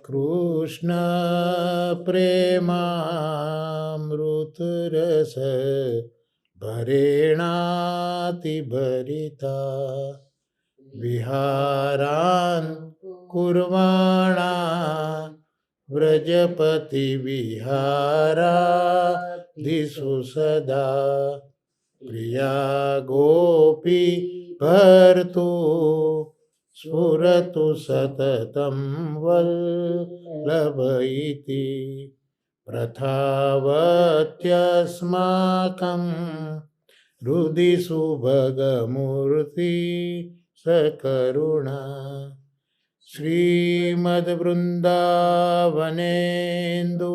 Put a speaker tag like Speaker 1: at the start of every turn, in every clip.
Speaker 1: कृष्ण प्रेमामृत रस भरेणातिभरिता विहारान् कुर्वाणा व्रजपति विहारादिषु सदा प्रिया गोपी भर्तु स्फुरतु सततं वल्लभ इति प्रथावत्यस्माकं हृदि सुभगमूर्ति सकरुणा श्रीमद्वृन्दावनेन्दु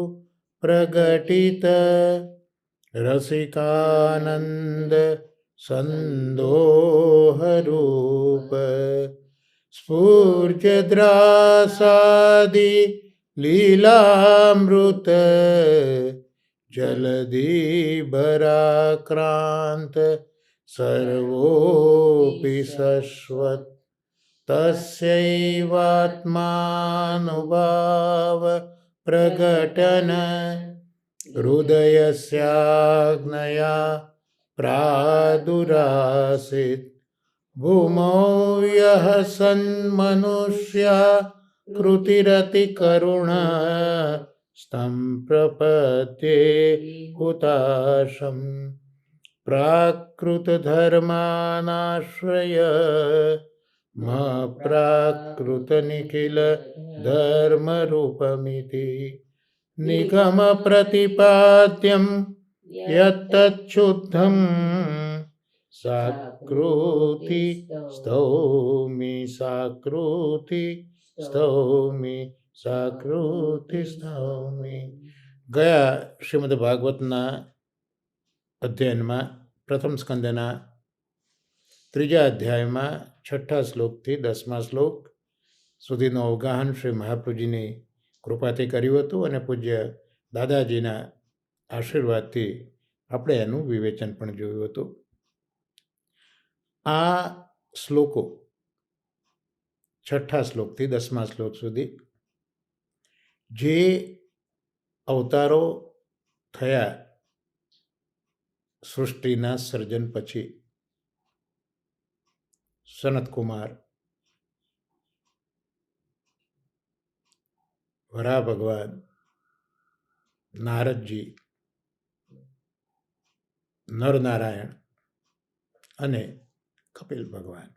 Speaker 1: प्रगटित रसिकानन्द सन्दोहरूप स्फूर्जद्रासादि लीलामृत जलधि भराक्रांत सर्वोऽपि शश्वत् तस्यैवात्मानुभाव प्रकटन हृदयस्याग्नया प्रादुरासीत् भूमौ यः सन्मनुष्या कृतिरतिकरुण स्तं प्रपद्ये हुताशं प्राकृतधर्मानाश्रय प्राकृतनिखिल धर्मरूपमिति निगमप्रतिपाद्यं यत्तच्छुद्धं साकृति स्तौमि साकृति स्तौमि સાકૃતિ સ્તૌમિ. ગયા શ્રીમદ ભાગવતના અધ્યયનમાં પ્રથમ સ્કંદના 3જા અધ્યાયમાં 6ઠા શ્લોકથી 10મા શ્લોક સુધીનું અવગાહન શ્રી મહાપ્રભુજીની કૃપાથી કર્યું હતું અને પૂજ્ય દાદાજીના આશીર્વાદથી આપણે એનું વિવેચન પણ જોયું હતું. આ શ્લોકો 6ઠા શ્લોકથી 10મા શ્લોક સુધી જે અવતારો થયા સૃષ્ટિના સર્જન પછી, સનતકુમાર, વરાહ ભગવાન, નારદજી, નરનારાયણ અને કપિલ ભગવાન,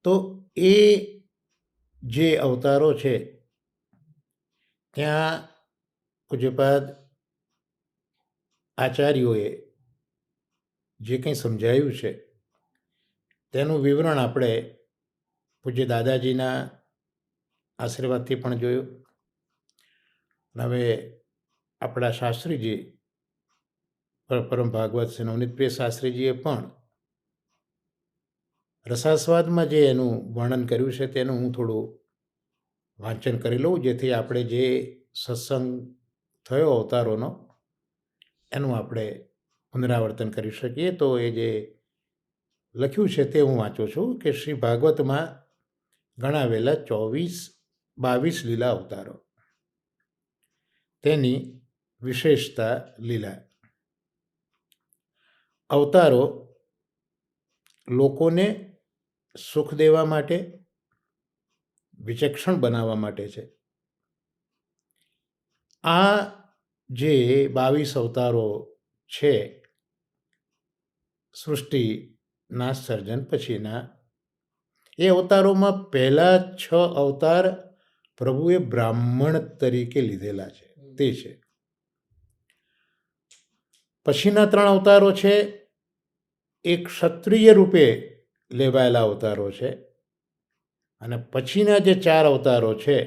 Speaker 1: તો એ જે અવતારો છે ત્યાં પૂજ્યપાદ આચાર્યોએ જે કંઈ સમજાયું છે તેનું વિવરણ આપણે પૂજ્ય દાદાજીના આશીર્વાદથી પણ જોયું. હવે આપણા શાસ્ત્રીજી પરમ ભાગવત શ્રી નવનીત પ્રિય શાસ્ત્રીજીએ પણ રસાસ્વાદમાં જે એનું વર્ણન કર્યું છે તેનું હું થોડું વાંચન કરી લઉં, જેથી આપણે જે સત્સંગ થયો અવતારોનો એનું આપણે પુનરાવર્તન કરી શકીએ. તો એ જે લખ્યું છે તે હું વાંચું છું કે શ્રી ભાગવતમાં ગણાવેલા 22 લીલા અવતારો, તેની વિશેષતા લીલા. અવતારો લોકોને સુખ દેવા માટે, વિચક્ષણ બનાવવા માટે છે. આ જે 22 અવતારો છે સૃષ્ટિના સર્જન પછીના, એ અવતારોમાં પહેલા 6 અવતાર પ્રભુએ બ્રાહ્મણ તરીકે લીધેલા છે, તે છે. પછીના 3 અવતારો છે એ ક્ષત્રિય રૂપે લેવાયેલા અવતારો છે, અને પછીના જે 4 અવતારો છે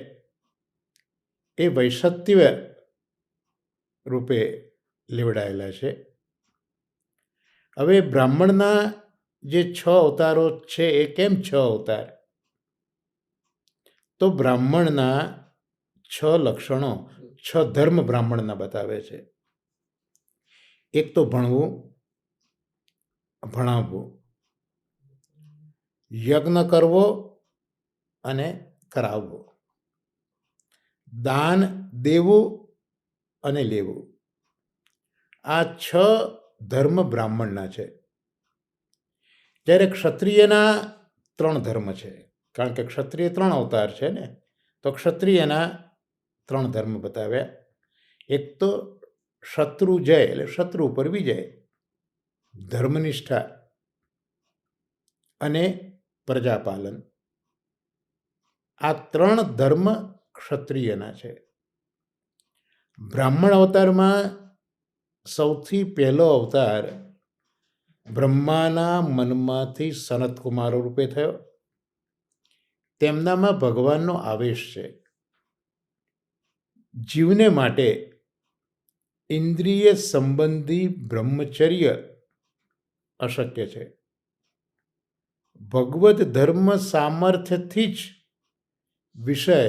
Speaker 1: એ વૈશત્ય રૂપે લેવડાયેલા છે. હવે બ્રાહ્મણના જે 6 અવતારો છે એ કેમ 6 અવતાર? તો બ્રાહ્મણના 6 લક્ષણો, 6 ધર્મ બ્રાહ્મણના બતાવે છે. એક તો ભણવું, ભણાવવું, યજ્ઞ કરવો અને કરાવવો, દાન દેવું અને લેવું. આ 6 ધર્મ બ્રાહ્મણના છે. જ્યારે ક્ષત્રિયના 3 ધર્મ છે, કારણ કે ક્ષત્રિય 3 અવતાર છે ને, તો ક્ષત્રિયના 3 ધર્મ બતાવ્યા. એક તો શત્રુ જય, એટલે શત્રુ ઉપર વિજય, ધર્મનિષ્ઠા અને પ્રજાપાલન. આ 3 ધર્મ ક્ષત્રિયના છે. બ્રાહ્મણ અવતારમાં સૌથી પહેલો અવતાર બ્રહ્માના મનમાંથી સનતકુમારો રૂપે થયો. તેમનામાં ભગવાનનો આવેશ છે. જીવને માટે ઇન્દ્રિય સંબંધી બ્રહ્મચર્ય અશક્ય છે. ભગવદ ધર્મ સામર્થ્યથી જ વિષય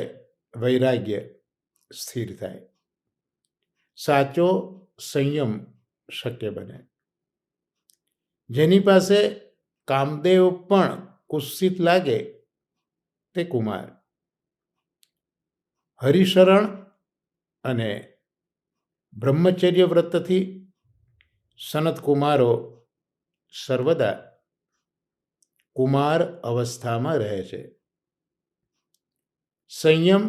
Speaker 1: વૈરાગ્ય સ્થિર થાય, સાચો સંયમ શક્ય બને. જેની પાસે કામદેવ પણ કુત્સિત લાગે તે કુમાર, હરિશરણ અને બ્રહ્મચર્ય વ્રતથી સનત કુમારો સર્વદા કુમાર અવસ્થામાં રહે છે. સંયમ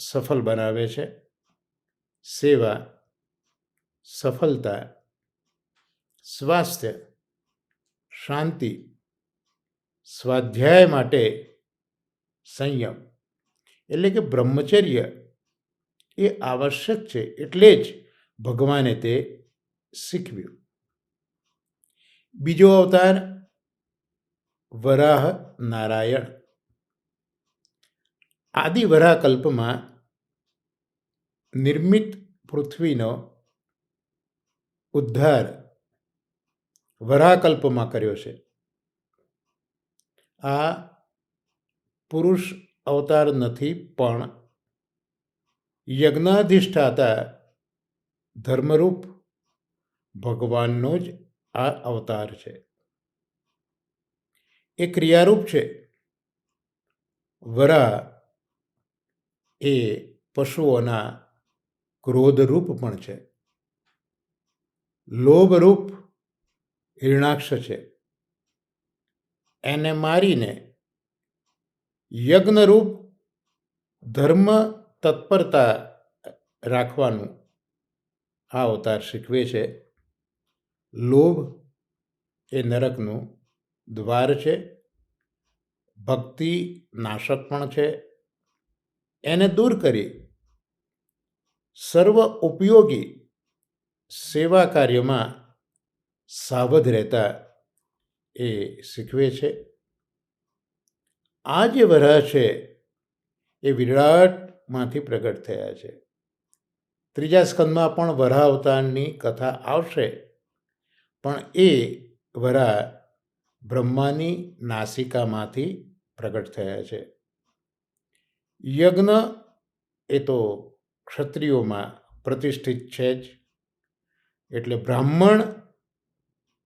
Speaker 1: સફળ બનાવે છે. સેવા, સફળતા, સ્વાસ્થ્ય, શાંતિ, સ્વાધ્યાય માટે સંયમ એટલે કે બ્રહ્મચર્ય એ આવશ્યક છે. એટલે જ ભગવાને તે શીખવ્યું. બીજો અવતાર વરાહ નારાયણ. આદિ વરાહકલ્પમાં નિર્મિત પૃથ્વીનો ઉદ્ધાર વરાહકલ્પમાં કર્યો છે. આ પુરુષ અવતાર નથી, પણ યજ્ઞાધિષ્ઠાતા ધર્મરૂપ ભગવાનનો જ આ અવતાર છે. એ ક્રિયારૂપ છે. વરાહ એ પશુઓના ક્રોધરૂપ પણ છે. લોભરૂપ હિરણાક્ષ છે. એને મારીને યજ્ઞરૂપ ધર્મ તત્પરતા રાખવાનું આ અવતાર શીખવે છે. લોભ એ નરકનું દ્વાર છે. ભક્તિ નાશક પણ છે. એને દૂર કરી સર્વ ઉપયોગી સેવા કાર્યમાં સાવધ રહેતા એ શીખવે છે. આ જે વરાહ છે એ વિરાટમાંથી પ્રગટ થયા છે. ત્રીજા સ્કંદમાં પણ વરાહ અવતારની કથા આવશે, પણ એ વરાહ બ્રહ્માની નાસિકામાંથી પ્રગટ થયા છે. યજ્ઞ એ તો ક્ષત્રિયોમાં પ્રતિષ્ઠિત છે જ, એટલે બ્રાહ્મણ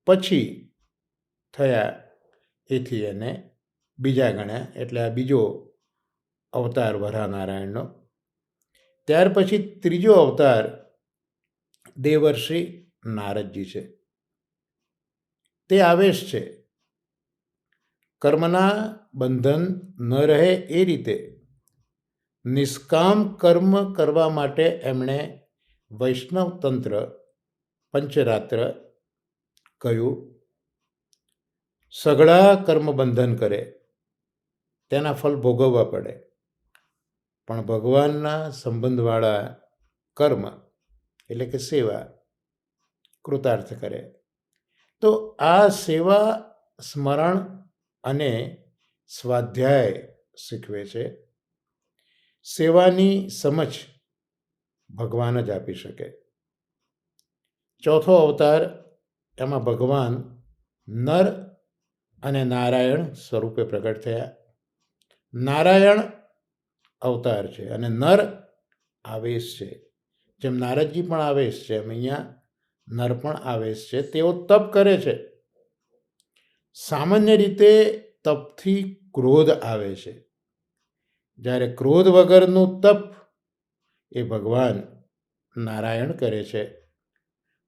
Speaker 1: પછી થયા એથી એને બીજા ગણ્યા. એટલે આ બીજો અવતાર વરાહ નારાયણનો. ત્યાર પછી ત્રીજો અવતાર દેવર્ષિ નારદજી છે. તે આવેશ છે. કર્મના બંધન ન રહે એ રીતે નિષ્કામ કર્મ કરવા માટે એમણે વૈષ્ણવ તંત્ર પંચરાત્ર કહ્યું. સઘળા કર્મ બંધન કરે, તેના ફળ ભોગવવા પડે, પણ ભગવાનના સંબંધવાળા કર્મ એટલે કે સેવા કૃતાર્થ કરે. તો આ સેવા, સ્મરણ અને સ્વાધ્યાય શીખવે છે. સેવાની સમજ ભગવાન જ આપી શકે. ચોથો અવતાર, એમાં ભગવાન નર અને નારાયણ સ્વરૂપે પ્રગટ થયા. નારાયણ અવતાર છે અને નર આવેશ છે. જેમ નારદજી પણ આવેશ છે, એમ અહીંયા નર પણ આવેશ છે. તેઓ તપ કરે છે. સામાન્ય રીતે તપથી ક્રોધ આવે છે, જ્યારે ક્રોધ વગરનું તપ એ ભગવાન નારાયણ કરે છે.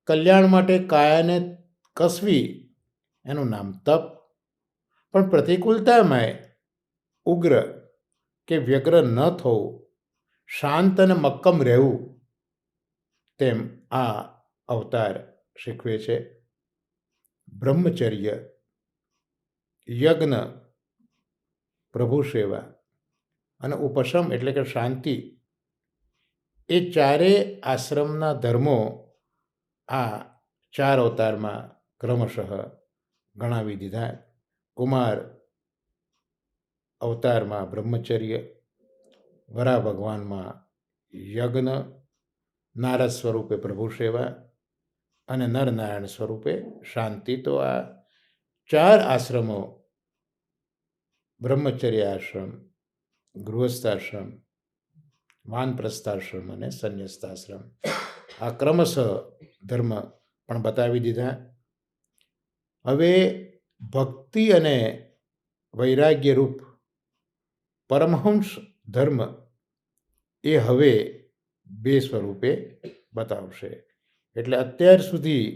Speaker 1: કલ્યાણ માટે કાયાને કસવી એનું નામ તપ. પણ પ્રતિકૂળતામાં ઉગ્ર કે વ્યગ્ર ન થવું, શાંત અને મક્કમ રહેવું, તેમ આ અવતાર શીખવે છે. બ્રહ્મચર્ય, યજ્ઞ, પ્રભુ સેવા અને ઉપશમ એટલે કે શાંતિ, એ ચારેય આશ્રમના ધર્મો આ 4 અવતારમાં ક્રમશઃ ગણાવી દીધા. કુમાર અવતારમાં બ્રહ્મચર્ય, વરા ભગવાનમાં યજ્ઞ, નારદ સ્વરૂપે પ્રભુ સેવા અને નરનારાયણ સ્વરૂપે શાંતિ. તો આ 4 આશ્રમો, બ્રહ્મચર્ય આશ્રમ, ગૃહસ્થાશ્રમ, વાનપ્રસ્થાશ્રમ અને સંન્યસ્તાશ્રમ, આ ક્રમશઃ ધર્મ પણ બતાવી દીધા. હવે ભક્તિ અને વૈરાગ્ય રૂપ પરમહંસ ધર્મ એ હવે 2 સ્વરૂપે બતાવશે. એટલે અત્યાર સુધી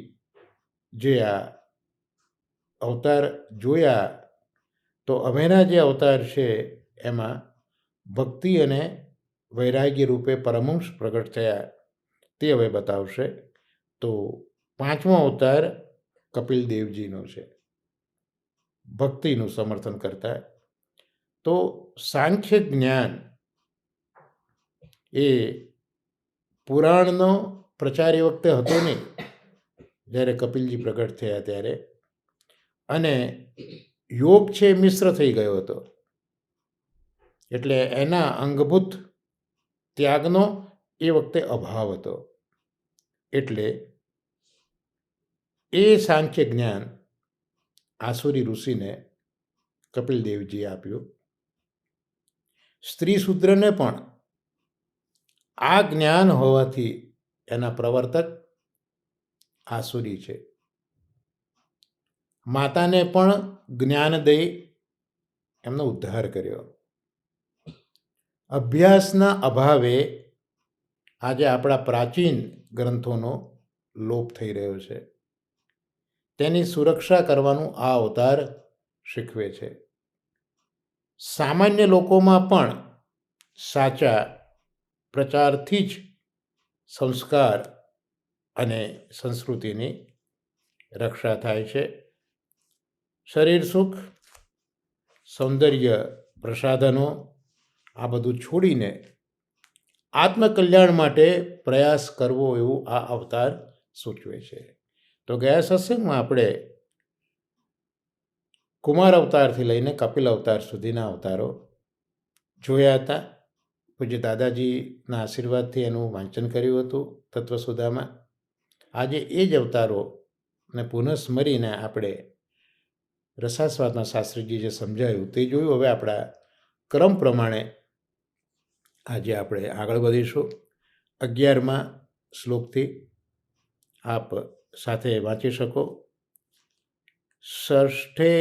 Speaker 1: જે આ અવતાર જોયા, તો હવેના જે અવતાર છે એમાં ભક્તિ અને વૈરાગ્ય રૂપે પરમહંસ પ્રગટ થયા તે હવે બતાવશે. તો 5મો અવતાર કપિલ દેવજીનો છે, ભક્તિનું સમર્થન કરતા. તો સાંખ્ય જ્ઞાન એ પુરાણનો પ્રચાર એ વખતે હતો નહીં જ્યારે કપિલજી પ્રગટ થયા ત્યારે, અને યોગ છે એ મિશ્ર થઈ ગયો હતો. એટલે એના અંગભૂત ત્યાગનો એ વખતે અભાવ હતો. એટલે એ સાંખ્ય જ્ઞાન આસુરી ઋષિને કપિલ દેવજીએ આપ્યું. સ્ત્રી શૂદ્રને પણ આ જ્ઞાન હોવાથી એના પ્રવર્તક આસુરી છે. માતાને પણ જ્ઞાન દઈ એમનો ઉદ્ધાર કર્યો. અભ્યાસના અભાવે આજે આપણા પ્રાચીન ગ્રંથોનો લોપ થઈ રહ્યો છે. તેની સુરક્ષા કરવાનું આ અવતાર શીખવે છે. સામાન્ય લોકોમાં પણ સાચા પ્રચારથી જ સંસ્કાર અને સંસ્કૃતિની રક્ષા થાય છે. શરીર સુખ, સૌંદર્ય પ્રસાધનો આ બધું છોડીને આત્મકલ્યાણ માટે પ્રયાસ કરવો એવું આ અવતાર સૂચવે છે. તો ગયા સત્સંગમાં આપણે કુમાર અવતારથી લઈને કપિલ અવતાર સુધીના અવતારો જોયા હતા. પૂજ્ય દાદાજીના આશીર્વાદથી એનું વાંચન કર્યું હતું તત્વસુધામાં. આજે એ જ અવતારોને પુનઃસ્મરીને આપણે રસાસ્વાદના શાસ્ત્રીજી જે સમજાયું તે જોયું. હવે આપણા ક્રમ પ્રમાણે આજે આપણે આગળ વધીશું. 11મા શ્લોકથી આપ સાથે વાંચી શકો. ષષ્ઠે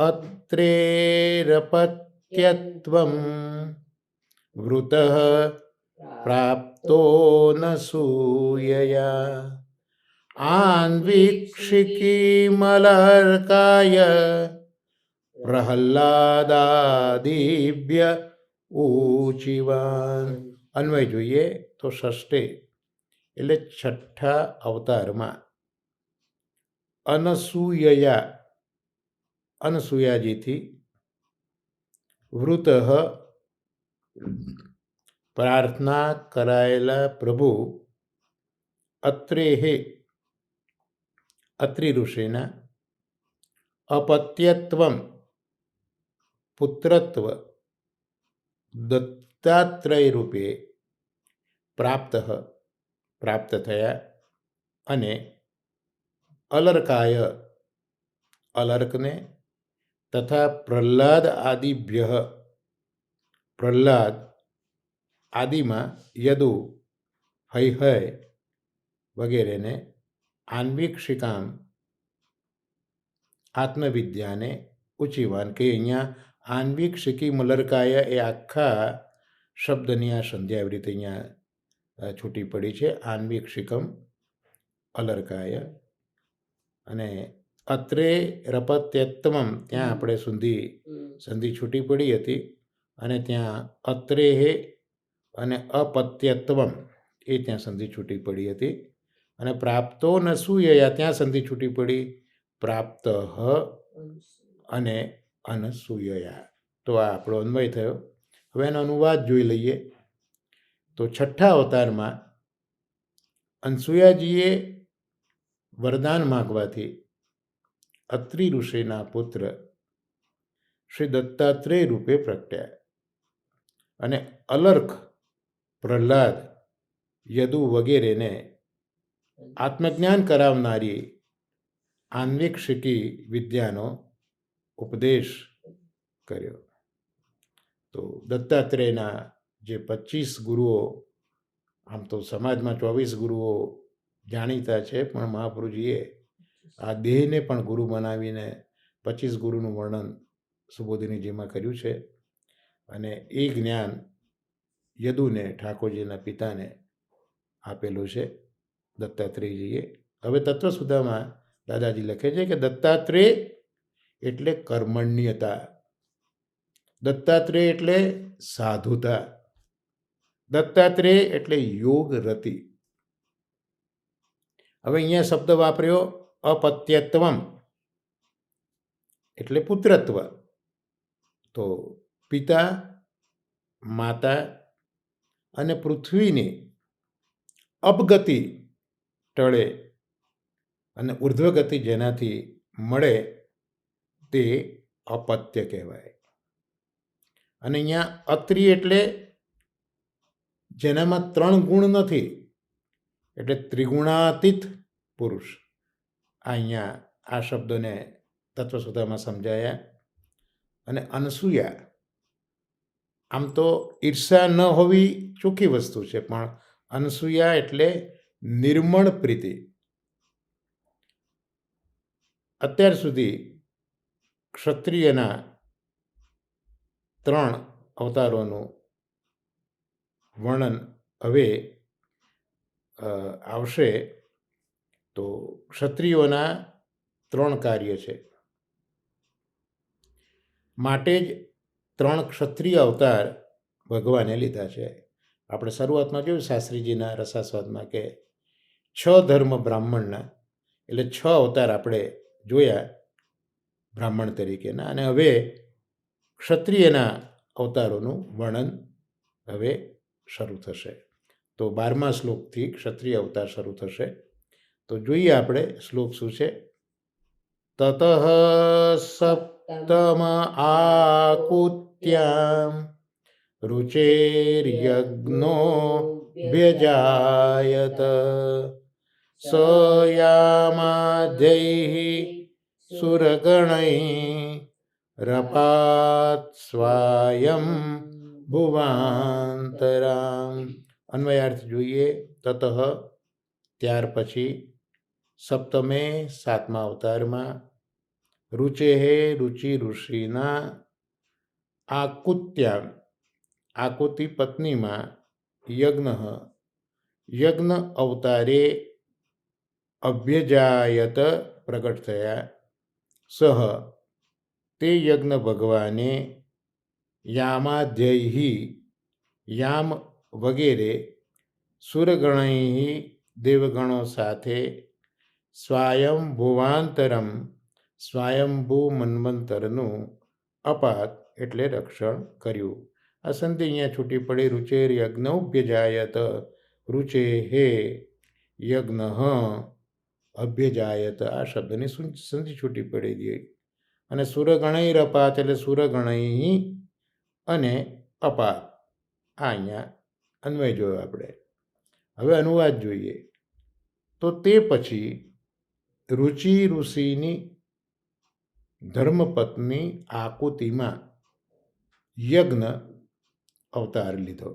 Speaker 1: અત્રેરપત્યત્વં વૃતઃ પ્રાપ્તો નસૂયયા આન્વીક્ષિકીમલર્કાય પ્રહલાદાદિભ્ય ઊચિવાન. અન્વય જોઈએ તો ષષ્ઠે એટલે 6ઠ્ઠા અવતારમાં અનસૂયાજીથી વૃતઃ પ્રાર્થના કરાયેલા પ્રભુ અત્રિ ઋષિના અપત્યત્વમ પુત્રત્વ દત્તાત્રેય રૂપે પ્રાપ્ત થયા અને અલર્કાય અલર્કને તથા પ્રહલાદ આદિમાં યદુ હૈહય વગેરેને આન્વીક્ષિકામ આત્મવિદ્યાને ઉચિવાન, કે અહીંયા આન્વિક શિકી મલરકાય એ આખા શબ્દની આ સંધ્યા એવી રીતે અહીંયા છૂટી પડી છે. આન્વિક શિકમ અલરકાય અને અત્રે રપત્યત્વમ ત્યાં આપણે સંધિ છૂટી પડી હતી અને ત્યાં અત્રે હે અને અપત્યત્વમ એ ત્યાં સંધિ છૂટી પડી હતી અને પ્રાપ્તો નસૂયયા ત્યાં સંધિ છૂટી પડી પ્રાપ્ત અને અનસૂયયા. તો આ આપણો અન્વય થયો. હવે એનો અનુવાદ જોઈ લઈએ. તો છઠ્ઠા અવતારમાં અનસૂયાજીએ વરદાન માગવાથી અત્રિ ઋષિના પુત્ર શ્રી દત્તાત્રેય રૂપે પ્રગટ્યા અને અલર્ક, પ્રહલાદ, યદુ વગેરેને આત્મજ્ઞાન કરાવનારી આન્વિક શિકી વિદ્યાનો ઉપદેશ કર્યો. તો દત્તાત્રેયના જે 25 ગુરુઓ, આમ તો સમાજમાં 24 ગુરુઓ જાણીતા છે, પણ મહાપ્રભુજીએ આ દેહને પણ ગુરુ બનાવીને 25 ગુરુનું વર્ણન સુબોધિનીજીમાં કર્યું છે અને એ જ્ઞાન યદુને, ઠાકોરજીના પિતાને આપેલું છે દત્તાત્રેયજીએ. હવે તત્વસુધામાં દાદાજી લખે છે કે દત્તાત્રેય એટલે કર્મણ્યતા, દત્તાત્રેય એટલે સાધુતા, દત્તાત્રેય એટલે યોગ રતિ. હવે અહીંયા શબ્દ વાપર્યો અપત્યત્વમ એટલે પુત્રત્વ. તો પિતા, માતા અને પૃથ્વીની અપગતિ ટળે અને ઉર્ધ્વગતિ જેનાથી મળે તે અપત્ય કહેવાય. અને અહીંયા અત્રિ એટલે જેનામાં 3 ગુણ નથી, એટલે ત્રિગુણાતીત પુરુષ. અહીંયા આ શબ્દોને તત્વસુધામાં સમજાયા. અને અનસૂયા, આમ તો ઈર્ષા ન હોવી ચોખ્ખી વસ્તુ છે, પણ અનસૂયા એટલે નિર્મળ પ્રીતિ. અત્યાર સુધી ક્ષત્રિયના 3 અવતારોનું વર્ણન હવે આવશે. તો ક્ષત્રિયોના 3 કાર્ય છે, માટે જ 3 ક્ષત્રિય અવતાર ભગવાને લીધા છે. આપણે શરૂઆતમાં જોયું શાસ્ત્રીજીના રસાસ્વાદમાં કે 6 ધર્મ બ્રાહ્મણના, એટલે 6 અવતાર આપણે જોયા બ્રાહ્મણ તરીકેના. અને હવે ક્ષત્રિયના અવતારોનું વર્ણન હવે શરૂ થશે. તો 12મા શ્લોકથી ક્ષત્રિય અવતાર શરૂ થશે. તો જોઈએ આપણે શ્લોક શું છે. તતઃ સપ્તમ આકુત્યામ રુચેર્યજ્ઞો વ્યજાયત સ યામાદ્યૈઃ સુરગણૈઃ રપાત સ્વાયં ભુવાંતરામ. અન્વયાર્થ જોઈએ. તતઃ ત્યાર પછી, સપ્તમે 7મા અવતારમાં, રુચેહે રુચિ ઋષિના, આકુત્યામ આકુતિ પત્નીમાં, યજ્ઞ યજ્ઞ અવતારે, અભ્યજાયત પ્રગટ થયા, સહ તે યજ્ઞ ભગવાને, યામાધ્યૈઃ યામ વગેરે, સુરગણૈઃ દેવગણો સાથે, સ્વાયંભુવાંતરમ સ્વયંભૂ મન્વંતરનું, અપાત એટલે રક્ષણ કર્યું. આ સંધિ અહીંયા છૂટી પડી. રુચેર યજ્ઞોભ્યજાયત, રુચે હે યજ્ઞ અભ્યજાયત, આ શબ્દની સંધિ છૂટી પડી ગઈ. અને સુરગણૈર અપાત એટલે સુરગણૈ અને અપાત. આ અહીંયા અન્વય જોયો આપણે. હવે અનુવાદ જોઈએ. તો તે પછી રુચિ ઋષિની ધર્મપત્ની આકુતિમાં યજ્ઞ અવતાર લીધો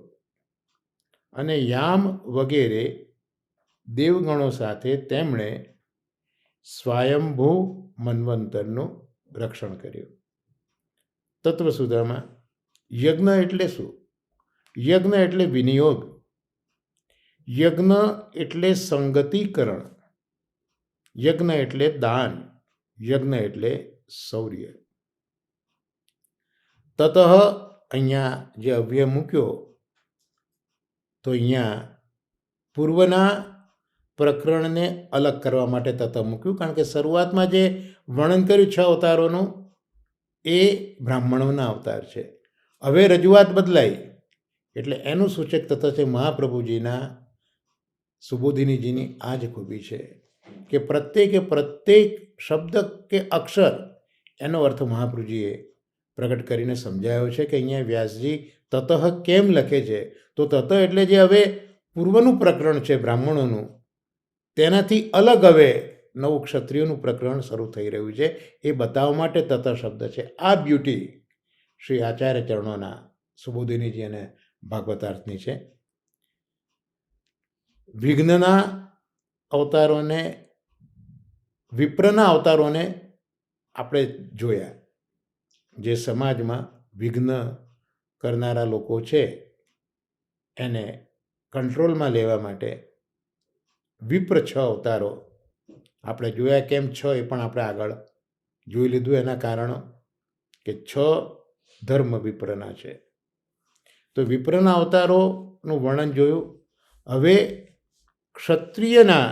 Speaker 1: અને યામ વગેરે દેવગણો સાથે તેમણે સ્વયંભૂ મન્વંતરનું રક્ષણ કર્યું. તત્વસુધામાં યજ્ઞ એટલે શું? યજ્ઞ એટલે વિનિયોગ, યજ્ઞ એટલે સંગતિકરણ, યજ્ઞ એટલે દાન, યજ્ઞ એટલે શૌર્ય. તતઃ અહીંયા જે અવ્યય મૂક્યો તો અહીંયા પૂર્વના પ્રકરણને અલગ કરવા માટે તત મૂક્યું, કારણ કે શરૂઆતમાં જે વર્ણન કર્યું 6 અવતારોનું એ બ્રાહ્મણોના અવતાર છે. હવે રજૂઆત બદલાઈ એટલે એનું સૂચક તત છે મહાપ્રભુજીના, સુબોધિનીજીની આ જ ખૂબી છે કે પ્રત્યેક શબ્દ કે અક્ષર એનો અર્થ મહાપ્રભુજીએ પ્રગટ કરીને સમજાયો છે કે અહીંયા વ્યાસજી તતઃ કેમ લખે છે. તો તત એટલે જે હવે પૂર્વનું પ્રકરણ છે બ્રાહ્મણોનું, તેનાથી અલગ હવે નવું ક્ષત્રિયોનું પ્રકરણ શરૂ થઈ રહ્યું છે, એ બતાવવા માટે તત શબ્દ છે. આ બ્યુટી શ્રી આચાર્ય ચરણોના, સુબોધિનીજી અને ભાગવતાર્થની છે. વિઘ્નના અવતારોને, વિપ્રના અવતારોને આપણે જોયા. જે સમાજમાં વિઘ્ન કરનારા લોકો છે એને કંટ્રોલમાં લેવા માટે વિપ્ર 6 અવતારો આપણે જોયા. કેમ 6 એ પણ આપણે આગળ જોઈ લીધું. એના કારણો કે 6 ધર્મ વિપ્રના છે. તો વિપ્રના અવતારોનું વર્ણન જોયું. હવે ક્ષત્રિયના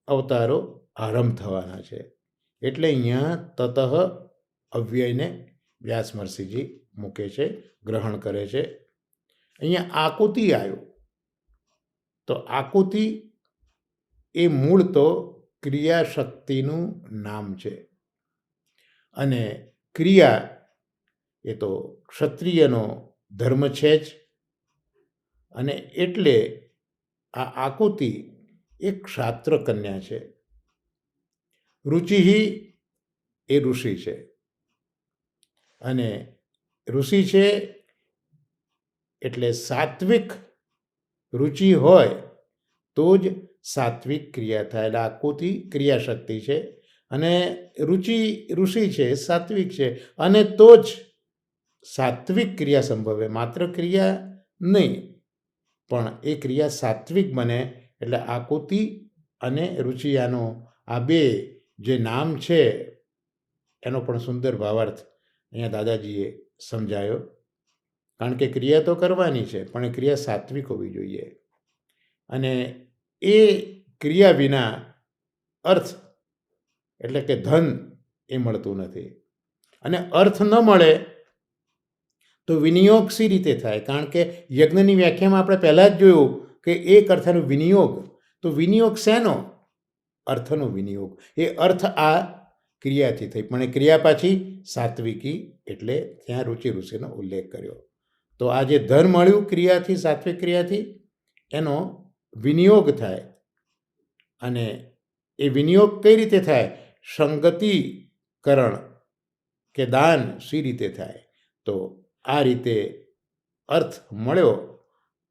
Speaker 1: અવતારો આરંભ થવાના છે. એટલે અહીંયા તતઃ અવ્યયને વ્યાસ મહર્ષિજી મૂકે છે, ગ્રહણ કરે છે. અહીંયા આકુતિ આવ્યું. તો આકુતિ એ મૂળ તો ક્રિયાશક્તિનું નામ છે, અને ક્રિયા એ તો ક્ષત્રિયનો ધર્મ છે જ. અને એટલે આ આકુતિ એ ક્ષાત્ર કન્યા છે. રુચિ એ ઋષિ છે, અને ઋષિ છે એટલે સાત્વિક રુચિ હોય તો જ સાત્વિક ક્રિયા થાય. એટલે આકુતિ ક્રિયાશક્તિ છે, અને રુચિ ઋષિ છે, સાત્વિક છે, અને તો જ સાત્વિક ક્રિયા સંભવે. માત્ર ક્રિયા નહીં, પણ એ ક્રિયા સાત્વિક બને. એટલે આકુતિ અને રુચિયાનો આ બે જે નામ છે એનો પણ સુંદર ભાવાર્થ અહીંયા દાદાજીએ સમજાયો. કારણ કે ક્રિયા તો કરવાની છે, પણ એ ક્રિયા સાત્વિક હોવી જોઈએ. અને એ ક્રિયા વિના અર્થ એટલે કે ધન એ મળતું નથી. અને અર્થ ન મળે તો વિનિયોગ સી રીતે થાય? કારણ કે યજ્ઞની વ્યાખ્યામાં આપણે પહેલાં જ જોયું કે એક અર્થનો વિનિયોગ. તો વિનિયોગ શેનો? અર્થનો વિનિયોગ. એ અર્થ આ ક્રિયાથી થઈ, પણ એ ક્રિયા પાછી સાત્વિકી, એટલે ત્યાં રુચિ ઋષિનો ઉલ્લેખ કર્યો. તો આ જે ધન મળ્યું ક્રિયાથી, સાત્વિક ક્રિયાથી, એનો વિનિયોગ થાય. અને એ વિનિયોગ કઈ રીતે થાય? સંગતિકરણ કે દાન સી રીતે થાય? તો આ રીતે અર્થ મળ્યો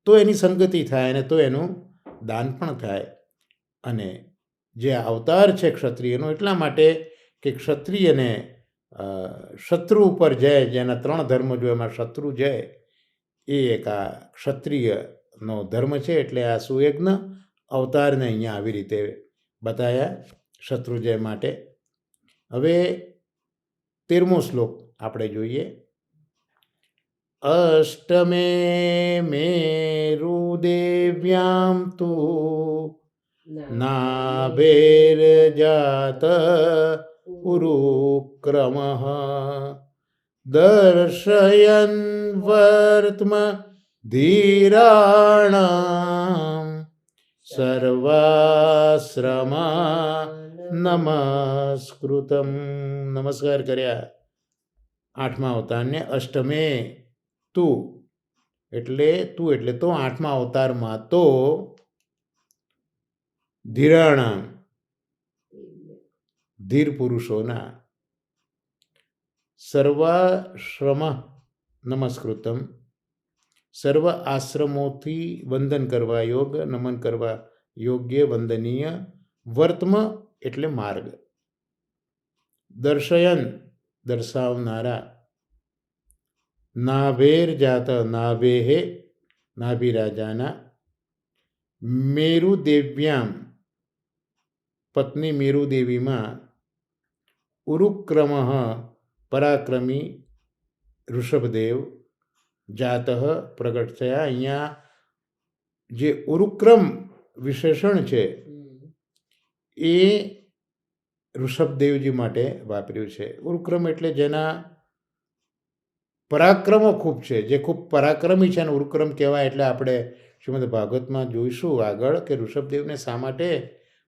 Speaker 1: તો એની સંગતિ થાય, અને તો એનું દાન પણ થાય. અને જે અવતાર છે ક્ષત્રિયનો એટલા માટે કે ક્ષત્રિયને શત્રુ ઉપર જય, જેના 3 ધર્મ જો એમાં શત્રુ જય એ એક આ ક્ષત્રિયનો ધર્મ છે. એટલે આ સુયજ્ઞ અવતારને અહીંયા આવી રીતે બતાવ્યા શત્રુજય માટે. હવે 13મો શ્લોક આપણે જોઈએ. અષ્ટમે મેરુદેવ્યામ તુ નાભેર્જાત ઉરુક્રમઃ દર્શયન વર્ત્મ ધીરાણામ સર્વાશ્રમા નમસ્કૃતમ. નમસ્કાર કર્યા 8મા અવતારને. અષ્ટમે તું એટલે તો 8મા અવતારમાં તો ધીરાણામ ધીર પુરુષોના, સર્વાશ્રમ નમસ્કૃતમ સર્વ આશ્રમોથી વંદન કરવા યોગ્ય, નમન કરવા યોગ્ય, વંદનીય, વર્તમ એટલે માર્ગ, દર્શયન દર્શાવનારા, નાભેર જાત નાભેહે નાભી રાજાના મેરુદેવ્યામ પત્ની મેરુદેવીમાં ઉરુક્રમ પરાક્રમી ઋષભદેવ જાત પ્રગટ થયા. અહીંયા જે ઉરુક્રમ વિશેષણ છે એ ઋષભદેવજી માટે વાપર્યું છે. ઉરુક્રમ એટલે જેના પરાક્રમો ખૂબ છે, જે ખૂબ પરાક્રમી છે, અને ઉરુક્રમ કહેવાય. એટલે આપણે શ્રીમદ ભાગવતમાં જોઈશું આગળ કે ઋષભદેવને શા માટે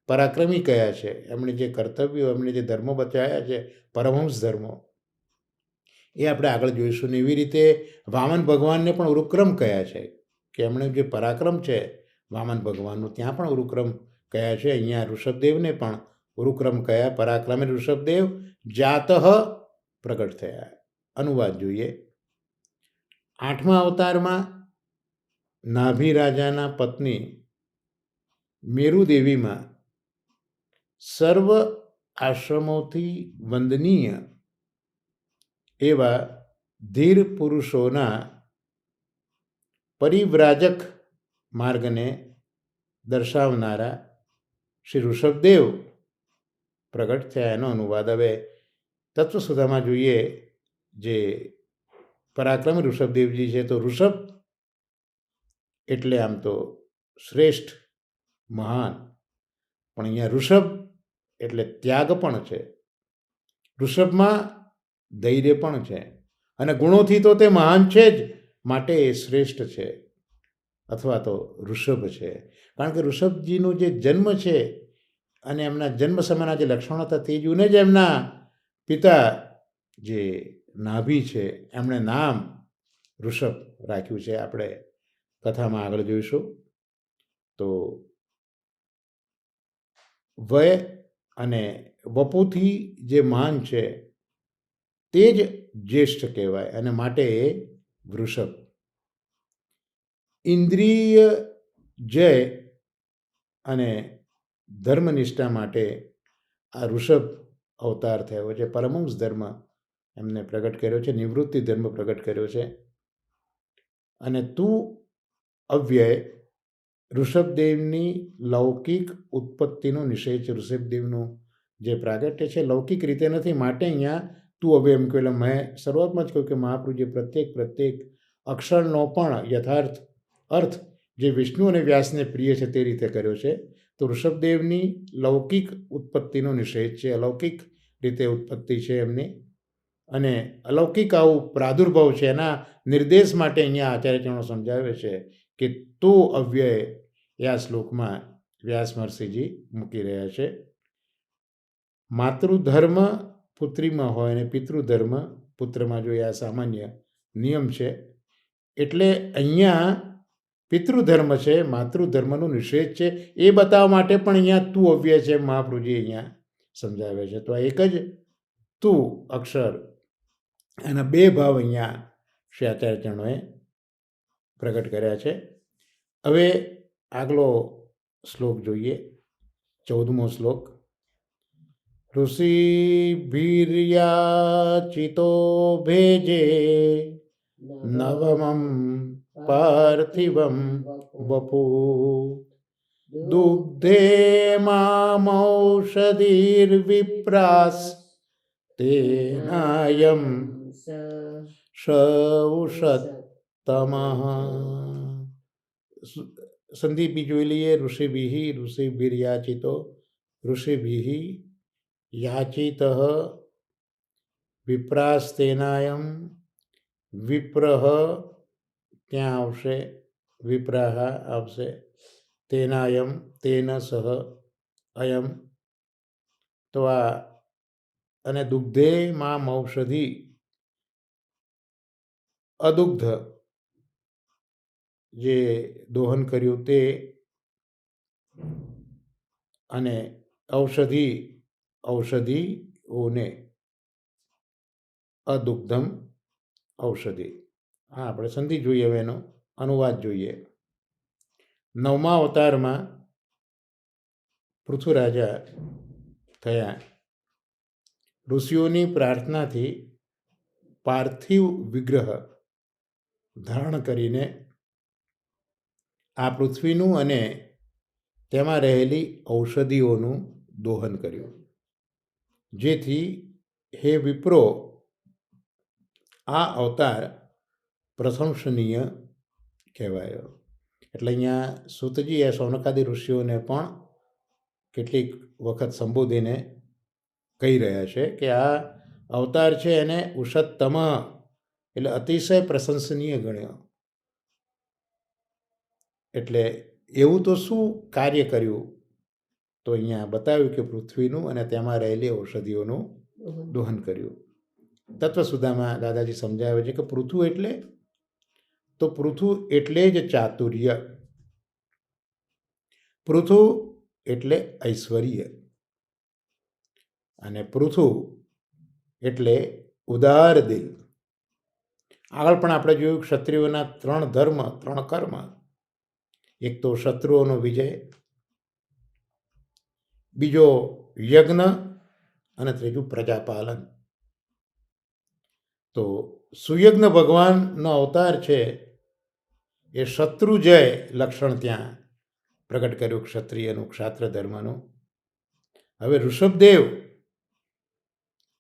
Speaker 1: પરાક્રમી કયા છે. એમણે જે કર્તવ્યો, એમણે જે ધર્મો બચાવ્યા છે, પરમહંસ ધર્મો, એ આપણે આગળ જોઈશું. ને એવી રીતે વામન ભગવાનને પણ ઉરુક્રમ કયા છે કે એમણે જે પરાક્રમ છે વામન ભગવાનનું, ત્યાં પણ ઉરુક્રમ કયા છે. અહીંયા ઋષભદેવને પણ ઉરુક્રમ કયા, પરાક્રમી ઋષભદેવ જાત પ્રગટ થયા. અનુવાદ જોઈએ. 8મા અવતારમાં નાભી રાજાના પત્ની મેરુદેવીમાં સર્વ આશ્રમોથી વંદનીય એવા ધીર પુરુષોના પરિવ્રાજક માર્ગને દર્શાવનારા શ્રી ઋષભદેવ પ્રગટ થયા. એનો અનુવાદ હવે તત્વસુધામાં જોઈએ. જે પરાક્રમી ઋષભદેવજી છે, તો ઋષભ એટલે આમ તો શ્રેષ્ઠ, મહાન, પણ અહીંયા ઋષભ એટલે ત્યાગ પણ છે. ઋષભમાં ધૈર્ય પણ છે, અને ગુણોથી તો તે મહાન છે જ, માટે એ શ્રેષ્ઠ છે અથવા તો ઋષભ છે. કારણ કે ઋષભજીનો જે જન્મ છે અને એમના જન્મ સમયના જે લક્ષણો હતા તે જોઈને જ એમના પિતા જે નાભી છે એમણે નામ ઋષભ રાખ્યું છે. આપણે કથામાં આગળ જોઈશું. તો વય અને વપુથી જે માન છે તે જ જ્યેષ્ઠ કહેવાય, અને માટે એ વૃષભ. ઇન્દ્રિય જય અને ધર્મનિષ્ઠા માટે આ ઋષભ અવતાર થયો છે. પરમહંસ ધર્મ એમને પ્રગટ કર્યો છે, નિવૃત્તિ ધર્મ પ્રગટ કર્યો છે. અને તું અવ્યય ઋષભદેવની લૌકિક ઉત્પત્તિનો નિશ્ચય છે. ઋષભદેવનું જે પ્રાગટ્ય છે લૌકિક રીતે નથી, માટે અહીંયા તું અવ્યય એમ કહ્યું. એટલે મેં શરૂઆતમાં જ કહ્યું કે મહાપ્રભુએ પ્રત્યેક અક્ષરનો પણ યથાર્થ અર્થ જે વિષ્ણુ અને વ્યાસને પ્રિય છે તે રીતે કર્યો છે. તો ઋષભદેવની લૌકિક ઉત્પત્તિનો નિષેધ છે, અલૌકિક રીતે ઉત્પત્તિ છે એમની, અને અલૌકિક આવું પ્રાદુર્ભાવ છે. એના નિર્દેશ માટે અહીંયા આચાર્યચરણો સમજાવે છે કે તું અવ્યય એ આ શ્લોકમાં વ્યાસ મહર્ષિજી મૂકી રહ્યા છે. માતૃધર્મ પુત્રીમાં હોય અને પિતૃધર્મ પુત્રમાં જોઈએ, આ સામાન્ય નિયમ છે. એટલે અહીંયા પિતૃધર્મ છે, માતૃધર્મનો નિષેધ છે, એ બતાવવા માટે પણ અહીંયા તું અવ્યય છે મહાપ્રભુજી અહીંયા સમજાવે છે. તો આ એક જ તું અક્ષર, એના બે ભાવ અહીંયા શ્રી આચાર્યચરણોએ પ્રગટ કર્યા છે. હવે આગલો શ્લોક જોઈએ, 14મો શ્લોક. ઋષિભીર્યાચિતો ભેજે નવમં પાર્થિવમ વપુ દુગ્ધે મામૌષધિર્વિપ્રાસ તેનાયમ સૌષત્તમઃ. સંધિ જોઈ લઈએ. ઋષિભીર્યાચિતો, ઋષિભિઃ યાચિત વિપ્રાસ્તેનાયમ, વિપ્રઃ ત્યાં આવશે, વિપ્રાહ આવશે, તેનાયમ તેન સહ અયમ. તો આ અને દુગ્ધે માં ઔષધિ, અદુગ્ધ જે દોહન કર્યું તે, અને ઔષધિઓને અદુગ્ધમ ઔષધિ. હા, આપણે સંધિ જોઈએ. હવે એનો અનુવાદ જોઈએ. 9મા અવતારમાં પૃથ્વીરાજા થયા. ઋષિઓની પ્રાર્થનાથી પાર્થિવ વિગ્રહ ધારણ કરીને આ પૃથ્વીનું અને તેમાં રહેલી ઔષધિઓનું દોહન કર્યું, જેથી હે વિપ્રો આ અવતાર પ્રશંસનીય કહેવાયો. એટલે અહીંયા સૂતજી એ સૌનકાદી ઋષિઓને પણ કેટલીક વખત સંબોધીને કહી રહ્યા છે કે આ અવતાર છે એને ઉષત્તમ એટલે અતિશય પ્રશંસનીય ગણ્યો. એટલે એવું તો શું કાર્ય કર્યું? તો અહીંયા બતાવ્યું કે પૃથ્વીનું અને તેમાં રહેલી ઔષધિઓનું દોહન કર્યું. તત્વસુધામાં દાદાજી સમજાવે છે કે પૃથુ એટલે તો પૃથુ એટલે જ ચાતુર્ય, પૃથુ એટલે ઐશ્વર્ય, અને પૃથુ એટલે ઉદાર દિલ. આગળ પણ આપણે જોયું ક્ષત્રિયોના 3 ધર્મ 3 કર્મ, એક તો શત્રુઓનો વિજય, બીજો યજ્ઞ અને ત્રીજું પ્રજાપાલન. તો સુયજ્ઞ ભગવાનનો અવતાર છે એ શત્રુજય લક્ષણ ત્યાં પ્રગટ કર્યું ક્ષત્રિયનું, ક્ષાત્ર ધર્મનું. હવે ઋષભદેવ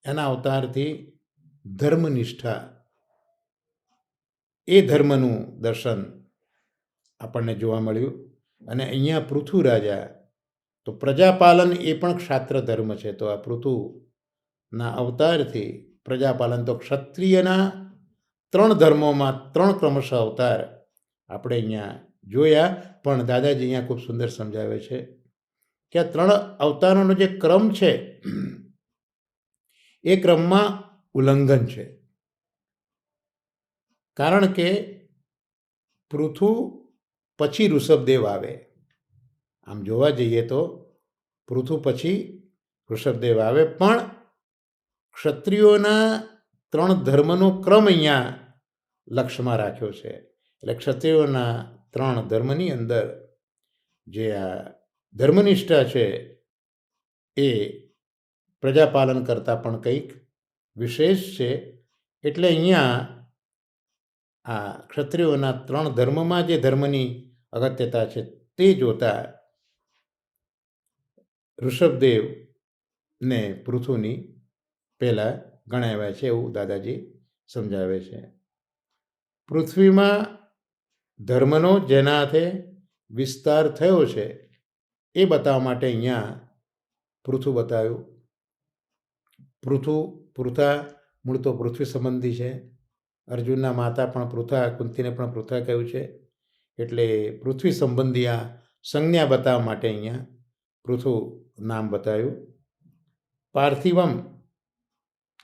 Speaker 1: એના અવતારથી ધર્મનિષ્ઠા, એ ધર્મનું દર્શન આપણને જોવા મળ્યું. અને અહીંયા પૃથુ રાજા તો પ્રજાપાલન એ પણ ક્ષાત્ર ધર્મ છે. તો આ પૃથુના અવતારથી પ્રજાપાલન, તો ક્ષત્રિયના 3 ધર્મોમાં 3 ક્રમશઃ અવતાર આપણે અહીંયા જોયા. પણ દાદાજી અહીંયા ખૂબ સુંદર સમજાવે છે કે આ 3 અવતારોનો જે ક્રમ છે એ ક્રમમાં ઉલ્લંઘન છે. કારણ કે પૃથુ પછી ઋષભદેવ આવે. આમ જોવા જઈએ તો પૃથુ પછી ઋષભદેવ આવે, પણ ક્ષત્રિયોના 3 ધર્મનો ક્રમ અહીંયા લક્ષમાં રાખ્યો છે. એટલે ક્ષત્રિયોના 3 ધર્મની અંદર જે આ ધર્મનિષ્ઠા છે એ પ્રજાપાલન કરતાં પણ કંઈક વિશેષ છે. એટલે અહીંયા આ ક્ષત્રિયોના 3 ધર્મમાં જે ધર્મની અગત્યતા છે તે જોતા ઋષભદેવને પૃથુની પહેલાં ગણાવ્યા છે, એવું દાદાજી સમજાવે છે. પૃથ્વીમાં ધર્મનો જેના હાથે વિસ્તાર થયો છે એ બતાવવા માટે અહીંયા પૃથુ બતાવ્યું. પૃથા મૂળ તો પૃથ્વી સંબંધી છે. અર્જુનના માતા પણ પૃથા, કુંતીને પણ પૃથા કહ્યું છે. એટલે પૃથ્વી સંબંધી આ સંજ્ઞા બતાવવા માટે અહીંયા પૃથુ નામ બતાવ્યું. પાર્થિવમ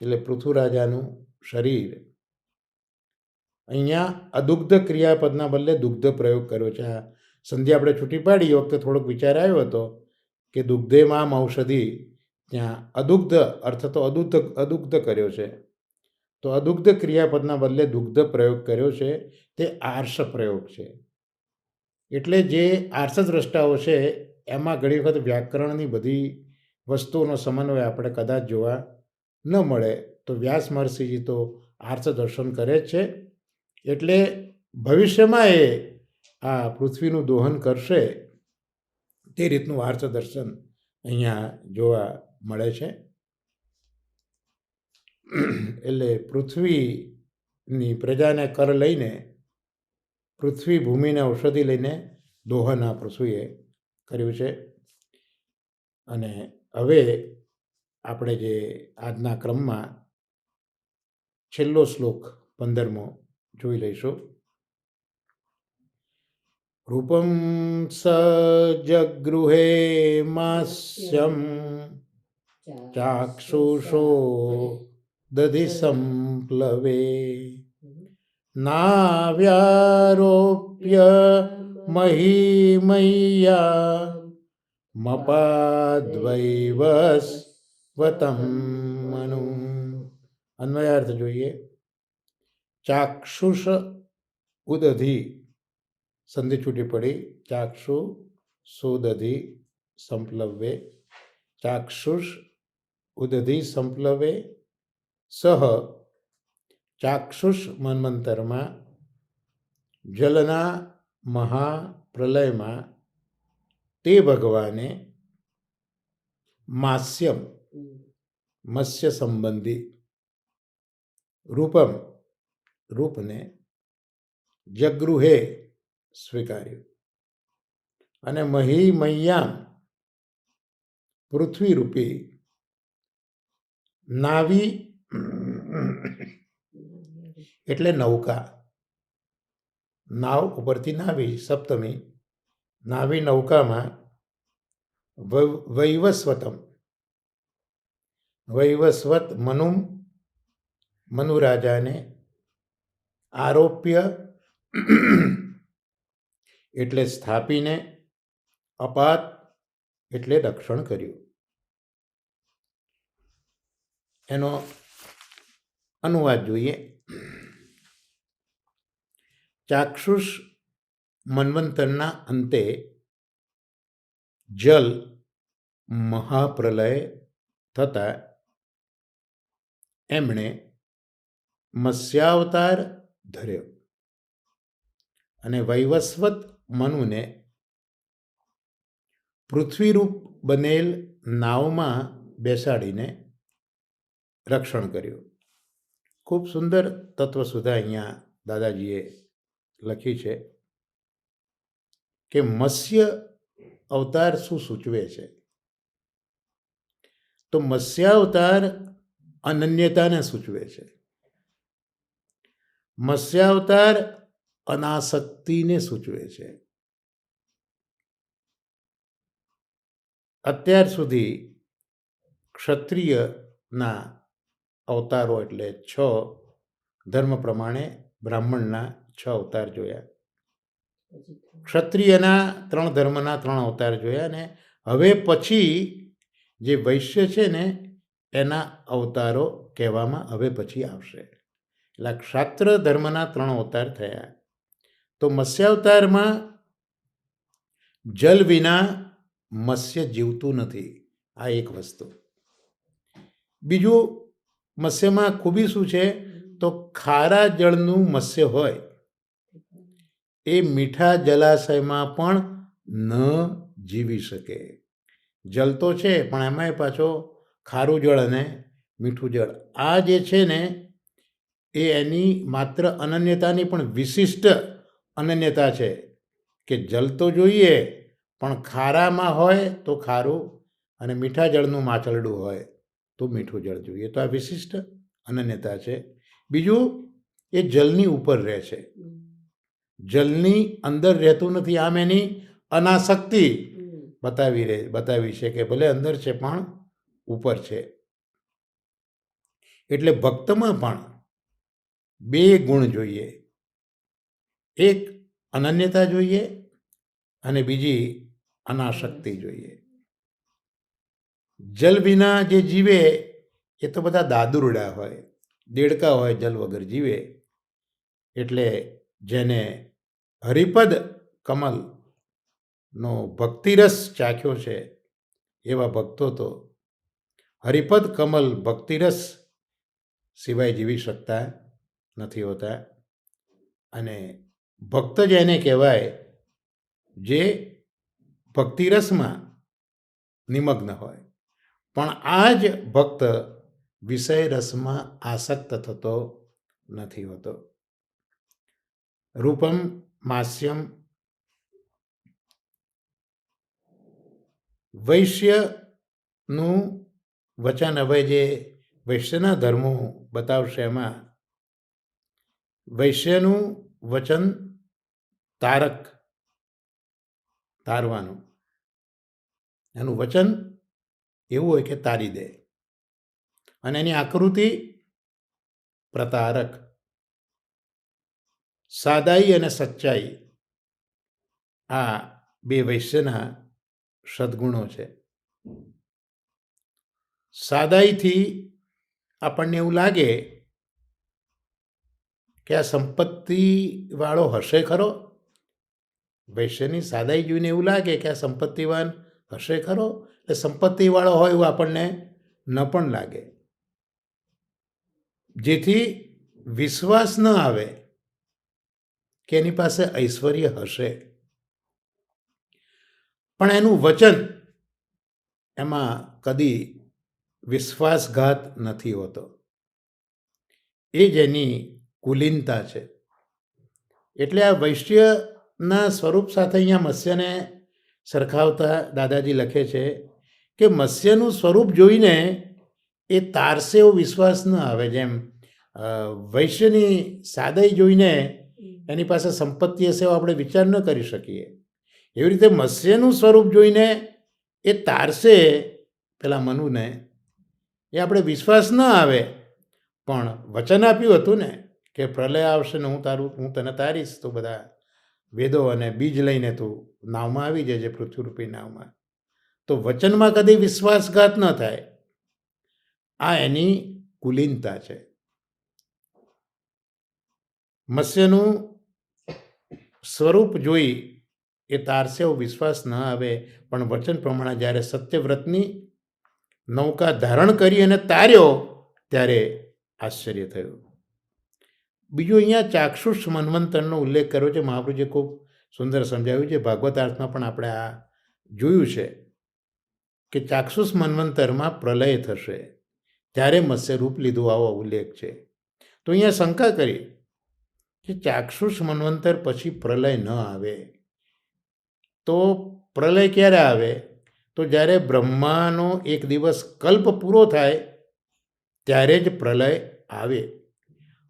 Speaker 1: એટલે પૃથુ રાજાનું શરીર. અહીંયા અદુગ્ધ ક્રિયાપદના બદલે દુગ્ધ પ્રયોગ કર્યો છે. આ સંધિ આપણે છૂટી પાડી એ વખતે થોડોક વિચાર આવ્યો હતો કે દુગ્ધેમાં ઔષધિ, ત્યાં અદુગ્ધ અર્થ તો અદુગ્ધ કર્યો છે. તો અદુગ્ધ ક્રિયાપદના બદલે દુગ્ધ પ્રયોગ કર્યો છે. તે આર્ષ પ્રયોગ છે. એટલે જે આર્ષદ્રષ્ટાઓ છે એમાં ઘણી વખત વ્યાકરણની બધી વસ્તુઓનો સમન્વય આપણે કદાચ જોવા ન મળે. તો વ્યાસ મહર્ષિજી તો આર્ષ દર્શન કરે જ છે. એટલે ભવિષ્યમાં એ આ પૃથ્વીનું દોહન કરશે તે રીતનું આર્ષ દર્શન અહીંયા જોવા મળે છે. એટલે પૃથ્વીની પ્રજાને કર લઈને, પૃથ્વી ભૂમિને ઔષધિ લઈને દોહન આ પૃથ્વીએ કર્યું છે. અને હવે આપણે જે આજના ક્રમમાં છેલ્લો શ્લોક 15મો જોઈ લઈશું. રૂપમ સ જગૃહે માસ્યમ ચાક્ષુષો દધિ સંપ્લવે નાવ્યારોપ્ય મહિમૈયા મપાદ્વૈવસ્વતમ મનુ. અન્વયાર્થ જોઈએ. ચાક્ષુષ ઉદધિ સંધિ છૂટી પડી. ચાક્ષુ સુદધિ સંપ્લવે, ચાક્ષુષ ઉદધિ સંપ્લવે સહ ચાક્ષુષ મન્વંતરમાં જલના મહાપ્રલયમાં તે ભગવાને માસ્યમ મત્સ્ય સંબંધી રૂપમ રૂપને જગૃહે સ્વીકાર્યું અને મહીમય્યામ પૃથ્વી રૂપી નાવી એટલે નૌકા, નાવ ઉપરથી નાવી સપ્તમી, નાવી નૌકામાં વૈવસ્વતમ વૈવસ્વત મનુ રાજાને આરોપ્ય એટલે સ્થાપીને, અપાત એટલે રક્ષણ કર્યું. એનો અનુવાદ જોઈએ. ચાક્ષુષ મન્વંતરના અંતે જલ મહાપ્રલય થતા એમણે મત્સ્યાવતાર ધર્યો અને વૈવસ્વત મનુને પૃથ્વીરૂપ બનેલ નાવમાં બેસાડીને રક્ષણ કર્યું. ખૂબ સુંદર તત્વસુધા અહીંયા દાદાજીએ લખી છે કે મત્સ્ય અવતાર શું સૂચવે છે? તો મત્સ્યાવતાર અનન્યતાને સૂચવે છે. મત્સ્યાવતાર અનાસક્તિને સૂચવે છે. અત્યાર સુધી ક્ષત્રિયના અવતારો એટલે 6 ધર્મ પ્રમાણે બ્રાહ્મણના 6 અવતાર જોયા, ક્ષત્રિયના 3 ધર્મના 3 અવતાર જોયા, અને હવે પછી જે વૈશ્ય છે ને એના અવતારો કહેવામાં હવે પછી આવશે. એટલે ક્ષાત્ર ધર્મના 3 અવતાર થયા. તો મત્સ્યાવતારમાં જલ વિના મત્સ્ય જીવતું નથી, આ એક વસ્તુ. બીજું, મત્સ્યમાં ખૂબી શું છે? તો ખારા જળનું મત્સ્ય હોય એ મીઠા જલાશયમાં પણ ન જીવી શકે. જલ તો છે પણ એમાંય પાછો ખારું જળ અને મીઠું જળ. આ જે છે ને એ એની માત્ર અનન્યતાની પણ વિશિષ્ટ અનન્યતા છે કે જલ તો જોઈએ પણ ખારામાં હોય તો ખારું અને મીઠા જળનું માછલડું હોય તો મીઠું જળ જોઈએ. તો આ વિશિષ્ટ અનન્યતા છે. બીજું, એ જલની ઉપર રહે છે, જલની અંદર રહેતું નથી. આમ એની અનાસક્તિ બતાવી છે કે ભલે અંદર છે પણ ઉપર છે. એટલે ભક્તમાં પણ 2 ગુણ જોઈએ, એક અનન્યતા જોઈએ અને બીજી અનાસક્તિ જોઈએ. જલ વિના જે જીવે એ તો બધા દાદુરડા હોય, દેડકા હોય, જલ વગર જીવે. એટલે જેને હરિપદ કમલનો ભક્તિરસ ચાખ્યો છે એવા ભક્તો તો હરિપદ કમલ ભક્તિરસ સિવાય જીવી શકતા નથી હોતા. અને ભક્ત જ એને કહેવાય જે ભક્તિરસમાં નિમગ્ન હોય. પણ આ જ ભક્ત વિષય રસમાં આસક્ત થતો નથી હોતો. રૂપમ માસ્યમ વૈશ્યનું વચન હવે જે વૈશ્યના ધર્મો બતાવશે એમાં વૈશ્યનું વચન તારવાનું, એનું વચન એવું હોય કે તારી દે. અને એની આકૃતિ પ્રતારક. સાદાઈ અને સચ્ચાઈ આ 2 વૈશ્યના સદ્ગુણો છે. સાદાઈથી આપણને એવું લાગે કે આ સંપત્તિવાળો હશે ખરો. વૈશ્યની સાદાઈ જોઈને એવું લાગે કે આ સંપત્તિવાન હશે ખરો. એટલે સંપત્તિવાળો હોય એવું આપણને ન પણ લાગે, જેથી વિશ્વાસ ન આવે કે એની પાસે ઐશ્વર્ય હશે, પણ એનું વચન એમાં કદી વિશ્વાસઘાત નથી હોતો. એ જ એની કુલીનતા છે. એટલે આ વૈશ્યના સ્વરૂપ સાથે અહીંયા મત્સ્યને સરખાવતા દાદાજી લખે છે કે મત્સ્યનું સ્વરૂપ જોઈને એ તારસે એવો વિશ્વાસ ન આવે. જેમ વૈશ્યની સાદાઈ જોઈને એની પાસે સંપત્તિ હશે એવો આપણે વિચાર ન કરી શકીએ. એવી રીતે મત્સ્યનું સ્વરૂપ જોઈને એ તારસે પેલા મનુને, એ આપણે વિશ્વાસ ન આવે. પણ વચન આપ્યું હતું ને કે પ્રલય આવશે ને હું તને તારીશ, તો બધા વેદો અને બીજ લઈને તું નાવમાં આવી જજે, પૃથ્વીરૂપી નાવમાં. તો વચનમાં કદી વિશ્વાસઘાત ન થાય. આ એની કુલીનતા છે. મત્સ્યનું સ્વરૂપ જોઈ એ તારસે એવો વિશ્વાસ ન આવે, પણ વચન પ્રમાણે જ્યારે સત્યવ્રતની નૌકા ધારણ કરી અને તાર્યો ત્યારે આશ્ચર્ય થયું. બીજું અહીંયા ચાક્ષુષ મન્વંતરનો ઉલ્લેખ કર્યો છે. મહાપ્રભુજીએ ખૂબ સુંદર સમજાવ્યું છે. ભાગવતાર્થમાં પણ આપણે આ જોયું છે કે ચાક્ષુષ મન્વંતરમાં પ્રલય થશે ત્યારે મત્સ્ય રૂપ લીધું, આવો ઉલ્લેખ છે. તો અહીંયા શંકા કરી કે ચાક્ષુષ મન્વંતર પછી પ્રલય ન આવે તો પ્રલય ક્યારે આવે? તો જ્યારે બ્રહ્માનો એક દિવસ કલ્પ પૂરો થાય ત્યારે જ પ્રલય આવે.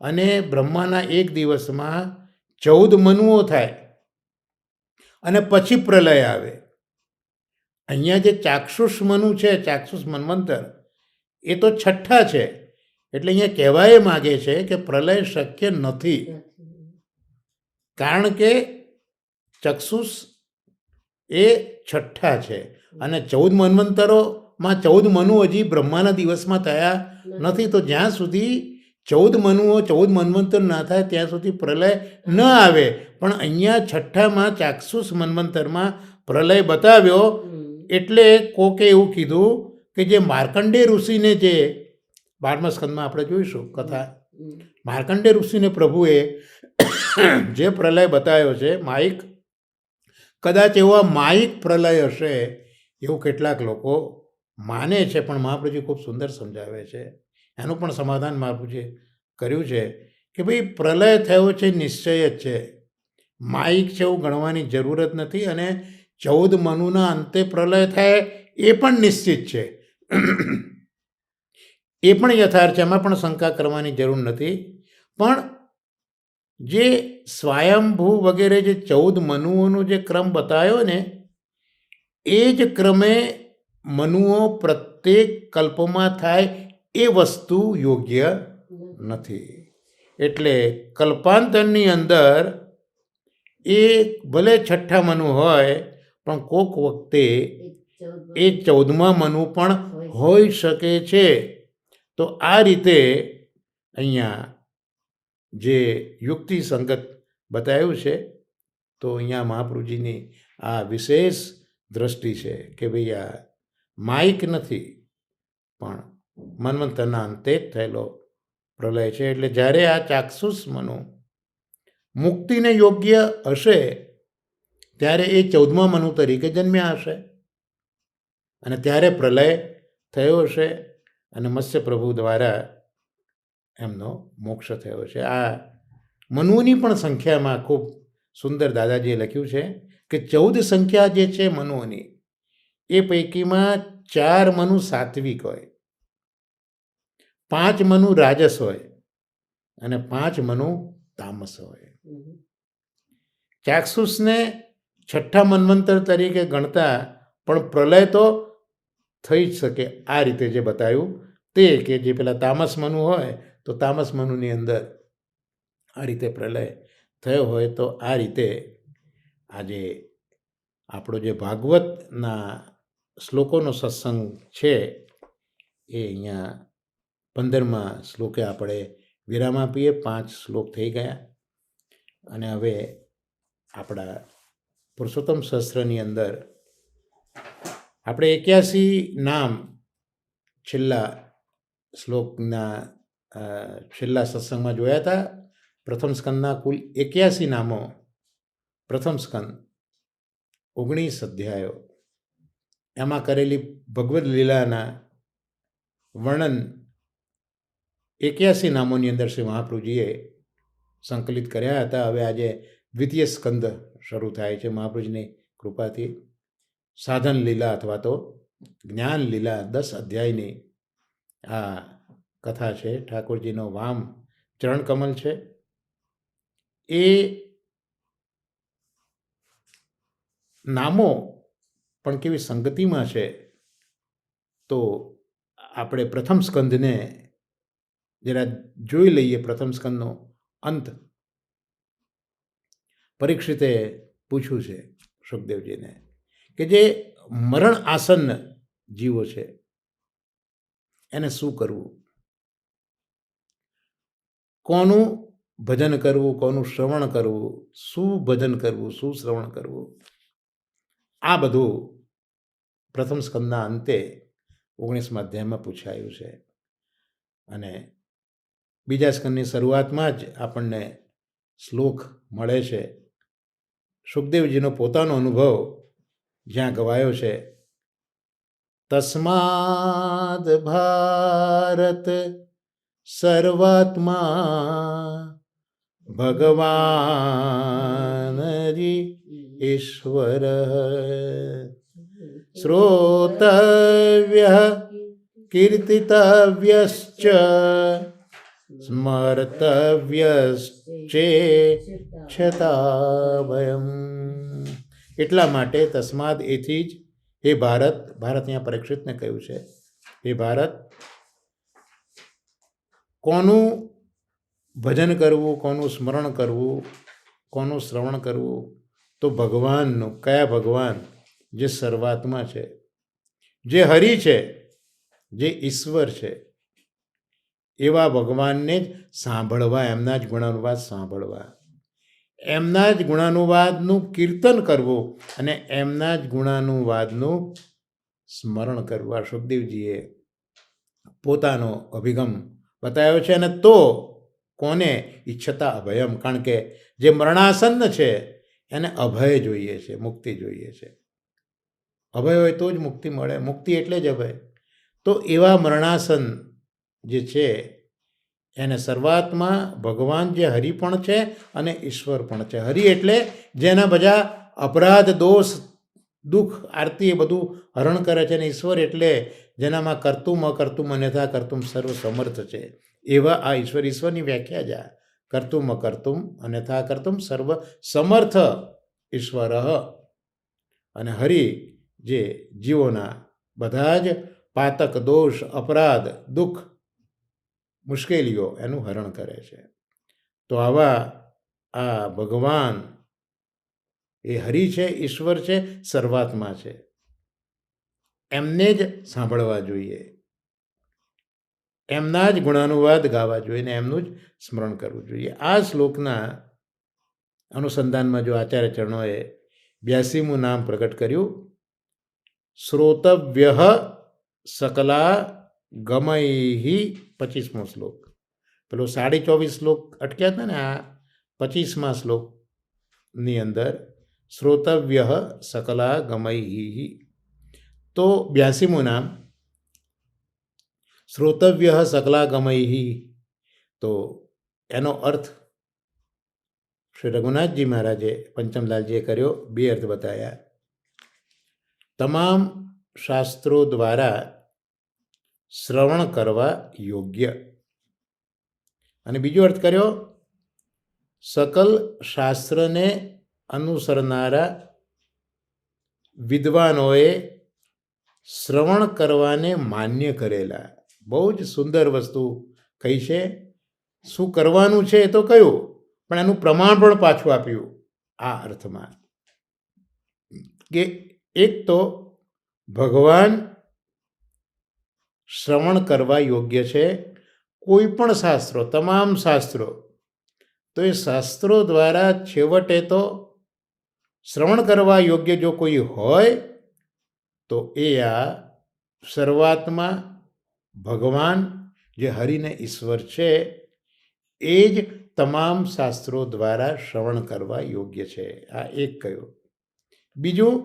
Speaker 1: અને બ્રહ્માના એક દિવસમાં 14 મનુઓ થાય અને પછી પ્રલય આવે. અહીંયા જે ચાક્ષુષ મનુ છે, ચાક્ષુષ મન્વંતર, એ તો છઠ્ઠા છે. એટલે અહીંયા કહેવાય માગે છે કે પ્રલય શક્ય નથી, કારણ કે ચક્ષુષ એ છઠ્ઠા છે અને 14 મન્વંતરોમાં 14 મનુ હજી બ્રહ્માના દિવસમાં થયા નથી. તો જ્યાં સુધી 14 મનુઓ 14 મન્વંતર ના થાય ત્યાં સુધી પ્રલય ન આવે. પણ અહીંયા છઠ્ઠામાં ચાક્ષુષ મન્વંતરમાં પ્રલય બતાવ્યો. એટલે કોકે એવું કીધું કે જે માર્કંડેય ઋષિને, જે 12મા સ્કંદમાં આપણે જોઈશું કથા, માર્કંડેય ઋષિને પ્રભુએ જે પ્રલય બતાવ્યો છે માયિક, કદાચ એવો માયિક પ્રલય હશે એવું કેટલાક લોકો માને છે. પણ મહાપ્રભુજી ખૂબ સુંદર સમજાવે છે. એનું પણ સમાધાન મહાપ્રભુજીએ કર્યું છે કે ભાઈ પ્રલય થયો છે નિશ્ચય જ છે, માયિક છે એવું ગણવાની જરૂર જ નથી. અને 14 મનુના અંતે પ્રલય થાય એ પણ નિશ્ચિત છે, એ પણ યથાર્થ છે, એમાં પણ શંકા કરવાની જરૂર નથી. પણ જે સ્વયંભૂ વગેરે જે 14 મનુઓનો જે ક્રમ બતાવ્યો ને, એ જ ક્રમે મનુઓ પ્રત્યેક કલ્પમાં થાય એ વસ્તુ યોગ્ય નથી. એટલે કલ્પાંતરની અંદર એ ભલે છઠ્ઠા મનુ હોય, પણ કોક વખતે એ 14મા મનુ પણ હોઈ શકે છે. તો આ રીતે અહીંયા જે યુક્તિ સંગત બતાવ્યું છે. તો અહીંયા મહાપ્રભુજીની આ વિશેષ દ્રષ્ટિ છે કે ભાઈ આ માયિક નથી, પણ મન્વંતરના અંતે જ થયેલો પ્રલય છે. એટલે જ્યારે આ ચાક્ષુષ મનુ મુક્તિને યોગ્ય હશે ત્યારે એ 14મા મનુ તરીકે જન્મ્યા હશે અને ત્યારે પ્રલય થયો હશે અને મત્સ્ય પ્રભુ દ્વારા એમનો મોક્ષ થયો છે. આ મનુઓની પણ સંખ્યામાં ખૂબ સુંદર દાદાજીએ લખ્યું છે કે 14 સંખ્યા જે છે મનુઓની, એ પૈકીમાં 4 મનુ સાત્વિક હોય, 5 મનુ રાજસ હોય અને 5 મનુ તામસ હોય. ચાક્ષુષને છઠ્ઠા મન્વંતર તરીકે ગણતા પણ પ્રલય તો થઈ જ શકે. આ રીતે જે બતાવ્યું તે, કે જે પેલા તામસ મનુ હોય તો તામસ મનુની અંદર આ રીતે પ્રલય થયો હોય. તો આ રીતે આજે આપણો જે ભાગવતના શ્લોકોનો સત્સંગ છે એ અહીંયા 15મા શ્લોકે આપણે વિરામ આપીએ. 5 શ્લોક થઈ ગયા અને હવે આપણા પુરુષોત્તમ સહસ્ત્રની અંદર આપણે 81 નામ છેલ્લા શ્લોકના છેલ્લા સત્સંગમાં જોયા હતા. પ્રથમ સ્કંદના કુલ 81 નામો, પ્રથમ સ્કંદ 19 અધ્યાયો, એમાં કરેલી ભગવદ્ લીલાના વર્ણન 81 નામોની અંદર શ્રી મહાપ્રભુજીએ સંકલિત કર્યા હતા. હવે આજે દ્વિતીય સ્કંદ શરૂ થાય છે મહાપ્રભુજીની કૃપાથી. સાધન લીલા અથવા તો જ્ઞાન લીલા 10 અધ્યાયની આ કથા છે. ઠાકોરજીનો વામ ચરણકમલ છે. એ નામો પણ કેવી સંગતિમાં છે, તો આપણે પ્રથમ સ્કંદને જરા જોઈ લઈએ. પ્રથમ સ્કંદનો અંત પરીક્ષિતે પૂછ્યું છે સુખદેવજીને કે જે મરણ આસન્ન જીવો છે એને શું કરવું, કોનું ભજન કરવું, કોનું શ્રવણ કરવું, શું ભજન કરવું, શું શ્રવણ કરવું, આ બધું પ્રથમ સ્કંદના અંતે 19મા અધ્યાયમાં પૂછાયું છે. અને બીજા સ્કંદની શરૂઆતમાં જ આપણને શ્લોક મળે છે. સુખદેવજીનો પોતાનો અનુભવ જ્યાં ગવાયો છે. તસ્માદ ભારત સર્વાત્મા ભગવાન ઈશ્વર શ્રોતવ્ય કીર્તિતવ્યશ્ચ સ્મર્તવ્યશ્ચેચ્છતાભયમ. એટલા માટે તસ્માદ એથી જ હે ભારત, ભારત અહીંયા પરીક્ષિતને કહ્યું છે, હે ભારત, કોનું ભજન કરવું, કોનું સ્મરણ કરવું, કોનું શ્રવણ કરવું, તો ભગવાનનું. કયા ભગવાન? જે સર્વાત્મા છે, જે હરિ છે, જે ઈશ્વર છે, એવા ભગવાનને જ સાંભળવા, એમના જ ગુણાનુવાદ સાંભળવા, એમના જ ગુણાનુવાદનું કીર્તન કરવું અને એમના જ ગુણાનુવાદનું સ્મરણ કરવા. સુખદેવજીએ પોતાનો અભિગમ બતાવ્યો છે. અને તો કોને? ઈચ્છતા અભયમ. કારણ કે જે મરણાસન્ન છે એને અભય જોઈએ છે, મુક્તિ જોઈએ છે. અભય હોય તો જ મુક્તિ મળે. મુક્તિ એટલે જ અભય. તો એવા મરણાસન જે છે એને સર્વાત્મા ભગવાન જે હરિ પણ છે અને ઈશ્વર પણ છે. હરિ એટલે જેના બધા અપરાધ, દોષ, દુઃખ, આરતી એ બધું હરણ કરે છે. અને ઈશ્વર એટલે જેનામાં કર્તુમ અકર્તુમ અન્યથા કર્તુમ સર્વ સમર્થ છે. એવા આ ઈશ્વર. ઈશ્વરની વ્યાખ્યા જ આ. કર્તુમ અકર્તુમ અન્યથા કર્તુમ સર્વ સમર્થ ઈશ્વર. અને હરિ જે જીવોના બધા જ પાતક, દોષ, અપરાધ, દુઃખ, મુશ્કેલીઓ એનું હરણ કરે છે. તો આવા આ ભગવાન એ હરિ છે, ઈશ્વર છે, સર્વાત્મા છે. એમને જ સાંભળવા જોઈએ, એમના જ ગુણાનુવાદ ગાવા જોઈએ ને એમનું જ સ્મરણ કરવું જોઈએ. આ શ્લોકના અનુસંધાનમાં જો આચાર્ય ચરણોએ 82મું નામ પ્રગટ કર્યું, શ્રોતવ્ય સકલા ગમૈ. 25મો શ્લોક. પેલો 24.5 શ્લોક અટક્યા હતા ને, આ 25મા શ્લોકની અંદર શ્રોતવ્ય સકલા ગમૈ. તો 82મું નામ શ્રોતવ્ય સકલા ગમૈ. તો એનો અર્થ શ્રી રઘુનાથજી મહારાજે, પંચમલાલજીએ કર્યો. 2 અર્થ બતાવ્યા. તમામ શાસ્ત્રો દ્વારા શ્રવણ કરવા યોગ્ય. અને બીજો અર્થ કર્યો, સકલ શાસ્ત્રને અનુસરનારા વિદ્વાનોએ શ્રવણ કરવાને માન્ય કરેલા. બહુ જ સુંદર વસ્તુ કહી છે. શું કરવાનું છે એ તો કહ્યું, પણ એનું પ્રમાણ પણ પાછું આપ્યું આ અર્થમાં કે એક તો ભગવાન શ્રવણ કરવા યોગ્ય છે. કોઈ પણ શાસ્ત્રો, તમામ શાસ્ત્રો, તો એ શાસ્ત્રો દ્વારા છેવટે તો શ્રવણ કરવા યોગ્ય જો કોઈ હોય તો એ આ સર્વાત્મા ભગવાન જે હરિને ઈશ્વર છે એ જ તમામ શાસ્ત્રો દ્વારા શ્રવણ કરવા યોગ્ય છે. આ એક કહ્યું. બીજું,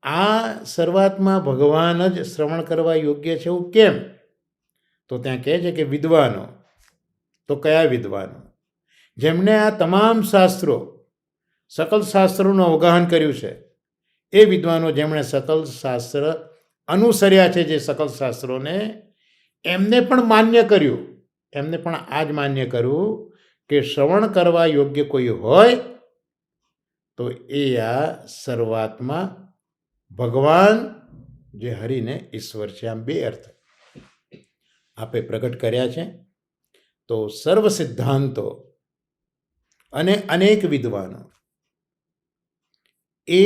Speaker 1: આ શરૂઆતમાં ભગવાન જ શ્રવણ કરવા યોગ્ય છે એવું કેમ? તો ત્યાં કહે છે કે વિદ્વાનો. તો કયા વિદ્વાનો? જેમણે આ તમામ શાસ્ત્રો, સકલ શાસ્ત્રોનું અવગાહન કર્યું છે, એ વિદ્વાનો જેમણે સકલ શાસ્ત્ર અનુસર્યા છે, જે સકલ શાસ્ત્રોને, એમને પણ માન્ય કર્યું, એમને પણ આ જ માન્ય કર્યું કે શ્રવણ કરવા યોગ્ય કોઈ હોય તો એ આ શરૂઆતમાં ભગવાન જે હરિને ઈશ્વર છે. આમ બે અર્થ આપે પ્રગટ કર્યા છે. તો સર્વ સિદ્ધાંતો અને અનેક વિદ્વાનો, એ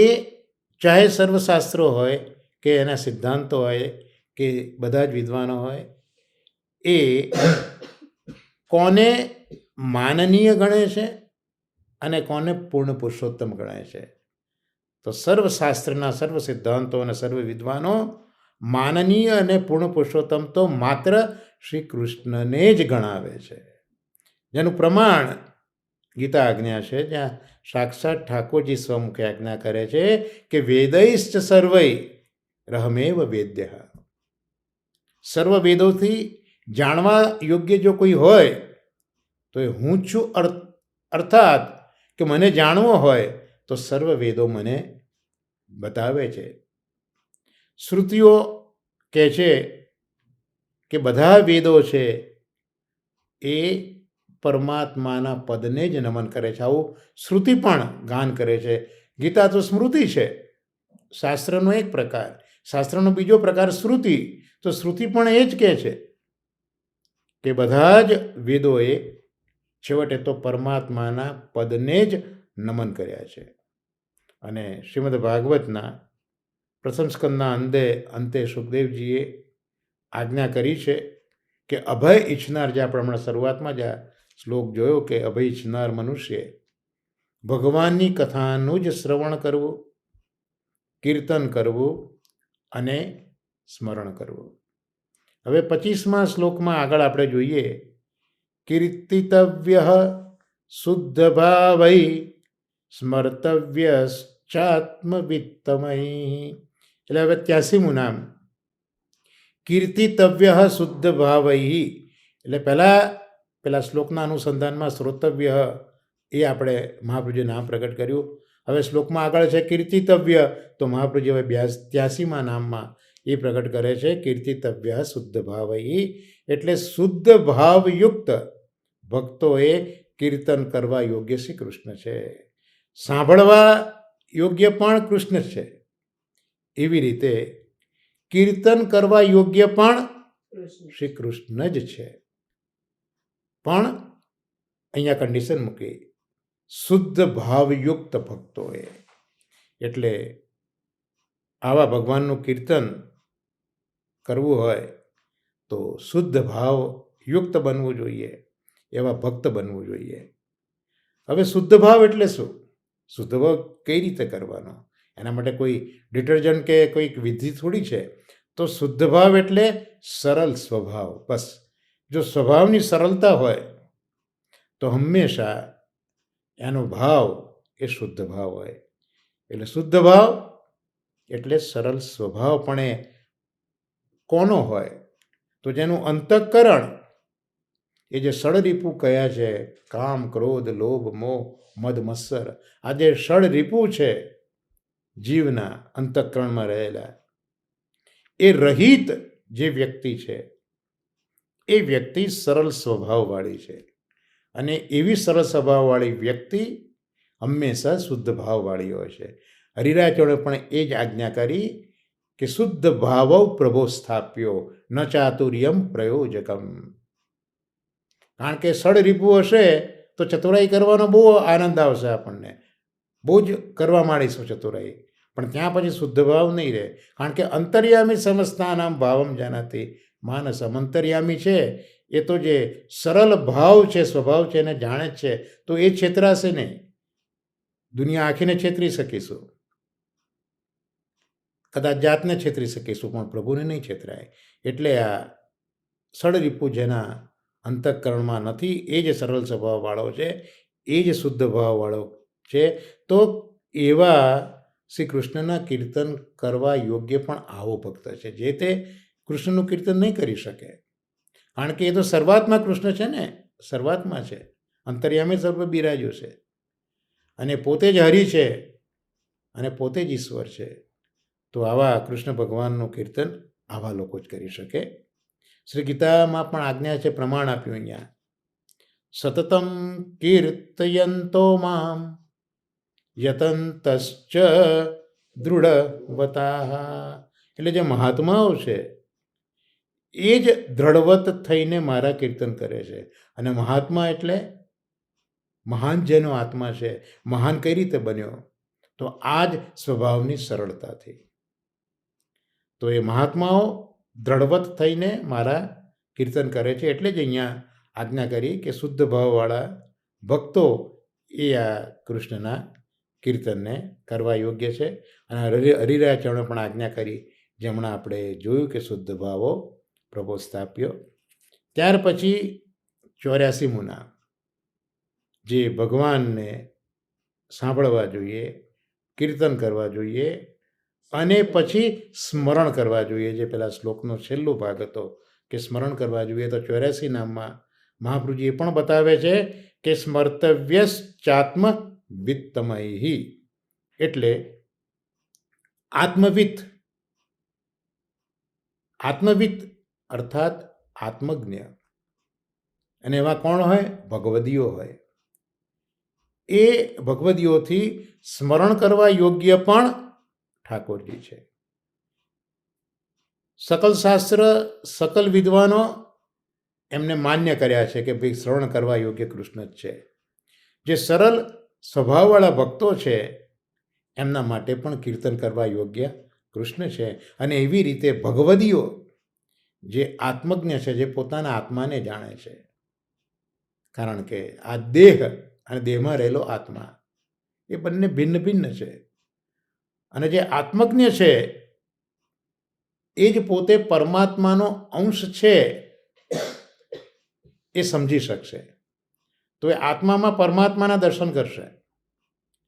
Speaker 1: ચાહે સર્વશાસ્ત્રો હોય કે એના સિદ્ધાંતો હોય કે બધા જ વિદ્વાનો હોય, એ કોને માનનીય ગણે છે અને કોને પૂર્ણ પુરુષોત્તમ ગણાય છે? તો સર્વશાસ્ત્રના સર્વ સિદ્ધાંતો અને સર્વ વિદ્વાનો માનનીય અને પૂર્ણ પુરુષોત્તમ તો માત્ર શ્રી કૃષ્ણને જ ગણાવે છે. જેનું પ્રમાણ ગીતા આજ્ઞા છે, જ્યાં સાક્ષાત ઠાકોરજી સ્વમુખે આજ્ઞા કરે છે કે વેદૈશ્ચ સર્વૈ રહમેવ વેદ્ય. સર્વ વેદોથી જાણવા યોગ્ય જો કોઈ હોય તો એ હું જ છું. અર્થાત કે મને જાણવો હોય તો સર્વ વેદો મને બતાવે છે. શ્રુતિઓ કહે છે કે બધા વેદો છે એ પરમાત્માના પદને જ નમન કરે છે. આવું શ્રુતિ પણ ગાન કરે છે. ગીતા તો સ્મૃતિ છે, શાસ્ત્રનો એક પ્રકાર. શાસ્ત્રનો બીજો પ્રકાર શ્રુતિ. તો શ્રુતિ પણ એ જ કહે છે કે બધા જ વેદોએ છેવટે તો પરમાત્માના પદને જ નમન કર્યા છે. અને શ્રીમદ ભાગવતના પ્રથમ સ્કંદના અંતે સુખદેવજીએ આજ્ઞા કરી છે કે અભય ઈચ્છનાર, જે આપણે હમણાં શરૂઆતમાં જ આ શ્લોક જોયો કે અભય ઈચ્છનાર મનુષ્ય ભગવાનની કથાનું જ શ્રવણ કરવું, કીર્તન કરવું અને સ્મરણ કરવું. હવે 25મા શ્લોકમાં આગળ આપણે જોઈએ, કીર્તિતવ્ય શુદ્ધ ભાવૈ સ્મર્તવ્યશ્ચાત્મવિત્તમૈ. એટલે હવે 83મું નામ, કીર્તિતવ્ય શુદ્ધ ભાવૈ. એટલે પેલા શ્લોકના અનુસંધાનમાં શ્રોતવ્ય એ આપણે મહાપ્રભુજીએ નામ પ્રગટ કર્યું. હવે શ્લોકમાં આગળ છે કીર્તિતવ્ય, તો મહાપ્રભુજી હવે 83મા નામમાં એ પ્રગટ કરે છે કીર્તિતવ્ય શુદ્ધ ભાવૈ. એટલે શુદ્ધ ભાવયુક્ત ભક્તોએ કીર્તન કરવા યોગ્ય શ્રી કૃષ્ણ છે, સાંભળવા યોગ્ય પણ કૃષ્ણ છે. એવી રીતે કીર્તન કરવા યોગ્ય પણ શ્રી કૃષ્ણ જ છે. પણ અહીંયા કન્ડિશન મૂકી, શુદ્ધ ભાવયુક્ત ભક્તોએ. એટલે આવા ભગવાનનું કીર્તન કરવું હોય તો શુદ્ધ ભાવયુક્ત બનવું જોઈએ, એવા ભક્ત બનવું જોઈએ. હવે શુદ્ધ ભાવ એટલે શું? શુદ્ધ ભાવ કઈ રીતે કરવાનો? એના માટે કોઈ ડિટર્જન્ટ કે કોઈક વિધિ થોડી છે. તો શુદ્ધ ભાવ એટલે સરળ સ્વભાવ. બસ જો સ્વભાવની સરળતા હોય તો હંમેશા એનો ભાવ એ શુદ્ધ ભાવ હોય. એટલે શુદ્ધ ભાવ એટલે સરળ સ્વભાવ. પણ એ કોનો હોય? તો જેનું અંતઃકરણ એ જે ષડરીપુ કયા છે, કામ, ક્રોધ, લોભ, મોહ, મદ, મત્સર, આ જે ષડરીપુ છે જીવના અંતઃકરણમાં રહેલા, એ રહિત જે વ્યક્તિ છે એ વ્યક્તિ સરળ સ્વભાવવાળી છે. અને એવી સરળ સ્વભાવવાળી વ્યક્તિ હંમેશા શુદ્ધ ભાવવાળી હોય છે. હરિરાયચરણે પણ એ જ આજ્ઞા કરી કે શુદ્ધ ભાવ પ્રભો સ્થાપ્યો ન ચાતુર્યમ પ્રયોજકમ. કારણ કે ષડરીપુ હશે તો ચતુરાઈ કરવાનો બહુ આનંદ આવશે આપણને, બહુ જ કરવા માંડીશું ચતુરાઈ. પણ ત્યાં પછી શુદ્ધ ભાવ નહીં રહે. કારણ કે અંતર્યામી સમસ્તાનામ ભાવમ જાનાતિ માનસમ. અંતર્યામી છે એ તો જે સરળ ભાવ છે, સ્વભાવ છે, એને જાણે જ છે. તો એ છેતરાશે નહીં. દુનિયા આખીને છેતરી શકીશું, કદાચ જાતને છેતરી શકીશું, પણ પ્રભુને નહીં છેતરાય. એટલે આ ષડરીપુ જેના અંતઃકરણમાં નથી, એ જ સરળ સ્વભાવવાળો છે, એ જ શુદ્ધ ભાવવાળો છે. તો એવા શ્રી કૃષ્ણના કીર્તન કરવા યોગ્ય પણ આવો ભક્ત છે, જે તે કૃષ્ણનું કીર્તન નહીં કરી શકે. કારણ કે એ તો શરૂઆતમાં કૃષ્ણ છે ને, શરૂઆતમાં છે, અંતર્યામી સર્વ બિરાજ્યો છે, અને પોતે જ હરિ છે, અને પોતે જ ઈશ્વર છે. તો આવા કૃષ્ણ ભગવાનનું કીર્તન આવા લોકો જ કરી શકે. શ્રી ગીતામાં પણ આજ્ઞા છે, પ્રમાણ આપ્યું અહીંયા, સતતમ કીર્તયંતો મામ યતંતશ્ચ દૃઢવતાઃ. એટલે જે મહાત્માઓ છે એ જ દ્રઢવત થઈને મારા કીર્તન કરે છે. અને મહાત્મા એટલે મહાન જેનો આત્મા છે. મહાન કઈ રીતે બન્યો? તો આ જ સ્વભાવની સરળતાથી. તો એ મહાત્માઓ દ્રઢવત થઈને મારા કીર્તન કરે છે. એટલે જ અહીંયા આજ્ઞા કરી કે શુદ્ધ ભાવવાળા ભક્તો એ આ કૃષ્ણના કીર્તનને કરવા યોગ્ય છે. અને હરિરાય ચરણે પણ આજ્ઞા કરી, જેમણે આપણે જોયું કે શુદ્ધ ભાવો પ્રભો સ્થાપ્યો. ત્યાર પછી 84 મુના જે ભગવાનને સાંભળવા જોઈએ, કીર્તન કરવા જોઈએ, અને પછી સ્મરણ કરવા જોઈએ. જે પેલા શ્લોકનો છેલ્લો ભાગ હતો કે સ્મરણ કરવા જોઈએ, તો 84 નામમાં મહાપ્રભુજી એ પણ બતાવે છે કે સ્મર્તવ્યશ્ચાત્મ વિત્તમયઃ, એટલે આત્મવિત્ત. આત્મવિત્ત અર્થાત આત્મજ્ઞ. અને એવા કોણ હોય? ભગવદીઓ હોય. એ ભગવદીઓથી સ્મરણ કરવા યોગ્ય પણ ઠાકોરજી છે. સકલ શાસ્ત્ર, સકલ વિદ્વાનો એમને માન્ય કર્યા છે કે ભાઈ શ્રવણ કરવા યોગ્ય કૃષ્ણ જ છે. જે સરળ સ્વભાવવાળા ભક્તો છે એમના માટે પણ કીર્તન કરવા યોગ્ય કૃષ્ણ છે. અને એવી રીતે ભગવદીઓ જે આત્મજ્ઞ છે, જે પોતાના આત્માને જાણે છે, કારણ કે આ દેહ અને દેહમાં રહેલો આત્મા એ બંને ભિન્ન ભિન્ન છે. અને જે આત્મજ્ઞ છે એ જ પોતે પરમાત્માનો અંશ છે એ સમજી શકશે. તો એ આત્મામાં પરમાત્માના દર્શન કરશે.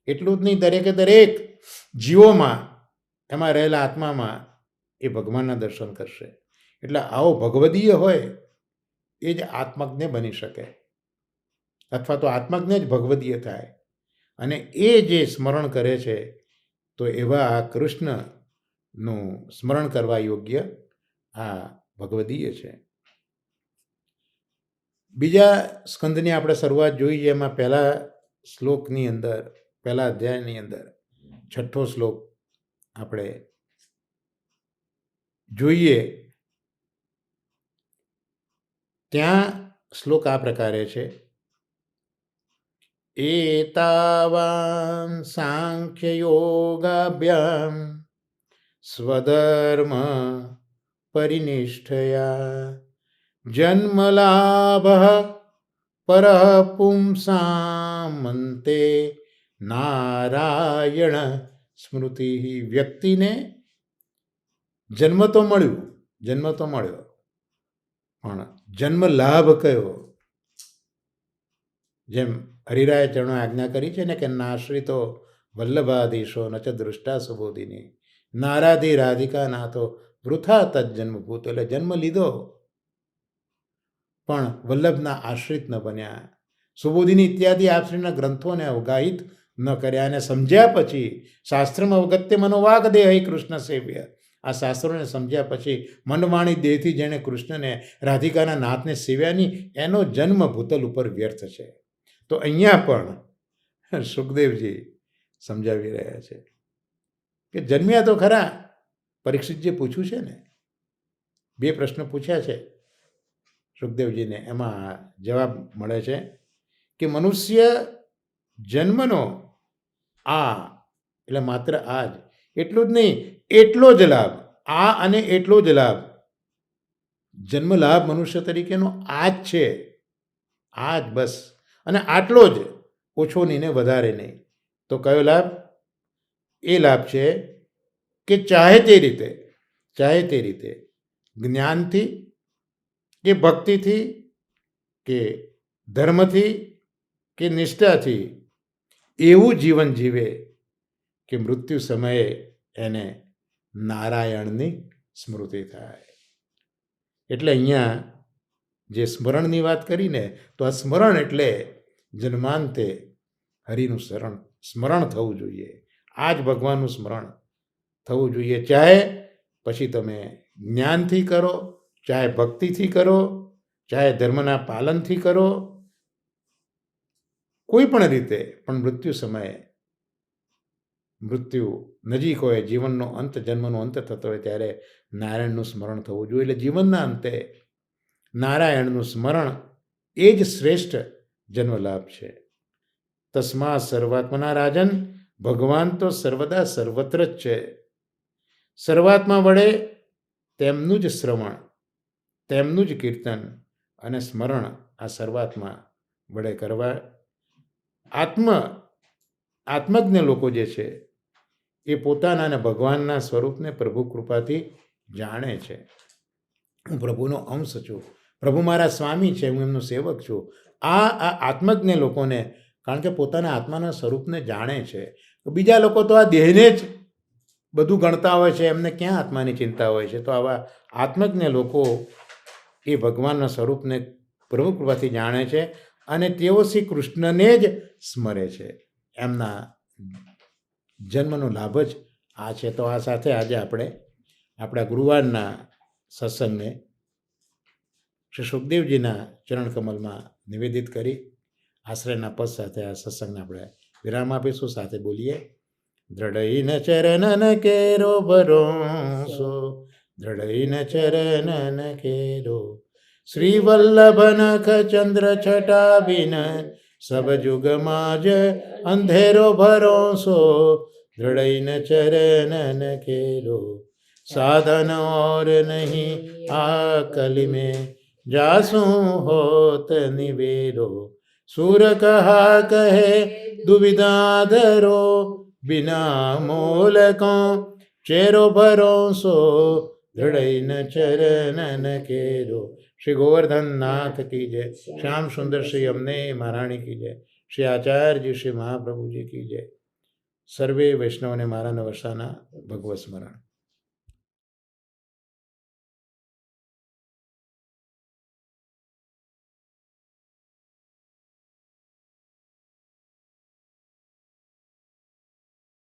Speaker 1: એટલું જ નહીં, દરેકે દરેક જીવોમાં એમાં રહેલા આત્મામાં એ ભગવાનના દર્શન કરશે. એટલે આવો ભગવદીય હોય એ જ આત્મજ્ઞ બની શકે, અથવા તો આત્મજ્ઞ જ ભગવદીય થાય. અને એ જે સ્મરણ કરે છે, તો એવા આ કૃષ્ણનું સ્મરણ કરવા યોગ્ય આ ભગવદીય છે. બીજા સ્કંદની આપણે શરૂઆત જોઈ, એમાં પહેલા શ્લોકની અંદર, પહેલા અધ્યાયની અંદર 6 શ્લોક આપણે જોઈએ. ત્યાં શ્લોક આ પ્રકારે છે, એતાવાન સાંખ્ય યોગાભ્યામ સ્વધર્મ પરિનિષ્ઠયા જન્મલાભ પરઃ પુંસામંતે નારાયણ સ્મૃતિ. વ્યક્તિને જન્મ તો મળ્યો, પણ જન્મ લાભ કયો? જેમ હરિરાય ચરણો આજ્ઞા કરી છે ને કે નાશ્રિતો વલ્લભાધીશો ન ચ દૃષ્ટા સુબોધિની નારાધી રાધિકા નાથો વૃથા તજ્જન્મભૂત. એટલે જન્મ લીધો પણ વલ્લભના આશ્રિત ન બન્યા, સુબોધિની ઇત્યાદિ આશ્રિતના ગ્રંથોને અવગાહિત ન કર્યા, અને સમજ્યા પછી શાસ્ત્રમાં અવગત્ય મનોવાગ દેહ કૃષ્ણ સેવ્ય. આ શાસ્ત્રોને સમજ્યા પછી મનવાણી દેહથી જેણે કૃષ્ણને, રાધિકાના નાથને સેવ્યાની, એનો જન્મ ભૂતલ ઉપર વ્યર્થ છે. તો અહીંયા પણ સુખદેવજી સમજાવી રહ્યા છે કે જન્મ્યા તો ખરા. પરીક્ષિતજી પૂછ્યું છે ને, 2 પ્રશ્ન પૂછ્યા છે સુખદેવજીને, એમાં જવાબ મળે છે કે મનુષ્ય જન્મનો આ એટલે માત્ર આ જ, એટલું જ નહીં, એટલો જ લાભ, આ અને એટલો જ લાભ. જન્મ લાભ મનુષ્ય તરીકેનો આ જ છે, આ જ બસ. અને આટલો જ, ઓછો નહીં ને વધારે નહીં. તો કયો લાભ? એ લાભ છે કે ચાહે તે રીતે જ્ઞાનથી કે ભક્તિથી કે ધર્મથી કે નિષ્ઠાથી એવું જીવન જીવે કે મૃત્યુ સમયે એને નારાયણની સ્મૃતિ થાય. એટલે અહીંયા જે સ્મરણની વાત કરીને, તો આ સ્મરણ એટલે જન્માંતે હરિનું સ્મરણ થવું જોઈએ. આ જ ભગવાનનું સ્મરણ થવું જોઈએ. ચાહે પછી તમે જ્ઞાનથી કરો, ચાહે ભક્તિથી કરો, ચાહે ધર્મના પાલનથી કરો, કોઈ પણ રીતે, પણ મૃત્યુ સમયે, મૃત્યુ નજીક હોય, જીવનનો અંત, જન્મનો અંત થતો હોય ત્યારે નારાયણનું સ્મરણ થવું જોઈએ. એટલે જીવનના અંતે નારાયણનું સ્મરણ એ જ શ્રેષ્ઠ જન્મલાભ છે. તસ્મા સર્વાત્મના રાજન, ભગવાન તો સર્વદા સર્વત્ર જ છે. સર્વાત્મા વડે તેમનું જ શ્રવણ, તેમનું જ કીર્તન અને સ્મરણ આ સર્વાત્મા વડે કરવા. આત્મજ્ઞ લોકો જે છે એ પોતાના અને ભગવાનના સ્વરૂપને પ્રભુ કૃપાથી જાણે છે. હું પ્રભુનો અંશ છું, પ્રભુ મારા સ્વામી છે, હું એમનો સેવક છું. આ આત્મજ્ઞ લોકોને, કારણ કે પોતાના આત્માના સ્વરૂપને જાણે છે. બીજા લોકો તો આ દેહને જ બધું ગણતા હોય છે, એમને ક્યાં આત્માની ચિંતા હોય છે. તો આવા આત્મજ્ઞ લોકો એ ભગવાનના સ્વરૂપને પ્રભુ કૃપાથી જાણે છે અને તેઓ શ્રી કૃષ્ણને જ સ્મરે છે. એમના જન્મનો લાભ જ આ છે. તો આ સાથે આજે આપણે આપણા ગુરુવારના સત્સંગને શ્રી સુખદેવજીના ચરણકમલમાં નિવેદિત કરી આશ્રયના પદ સાથે આ સત્સંગને આપણે વિરામ આપીશું. સાથે બોલીએ, દ્રઢઈન ચરણન કેરો ભરોસો, દ્રઢઈન ચરણન કેરો, શ્રી વલ્લભ નખ ચંદ્ર છટા બિન, સબ જુગ માજ અંધેરો ભરોસો, દ્રઢઈન ચરણન કેરો, साधन और नहीं आकल में, जासुं होत निवेरो, सुर कहा कहे दुविधा धरो, बिना मोल को चेरो भरोसो, दृढ़ चरणन केरो. श्री गोवर्धन नाथ की जय, श्याम सुंदर श्री अम्ने महाराणी की जय, श्री आचार्य जी श्री महाप्रभु जी की जय. સર્વે વૈષ્ણવને મારા નવસાના ભગવત સ્મરણ.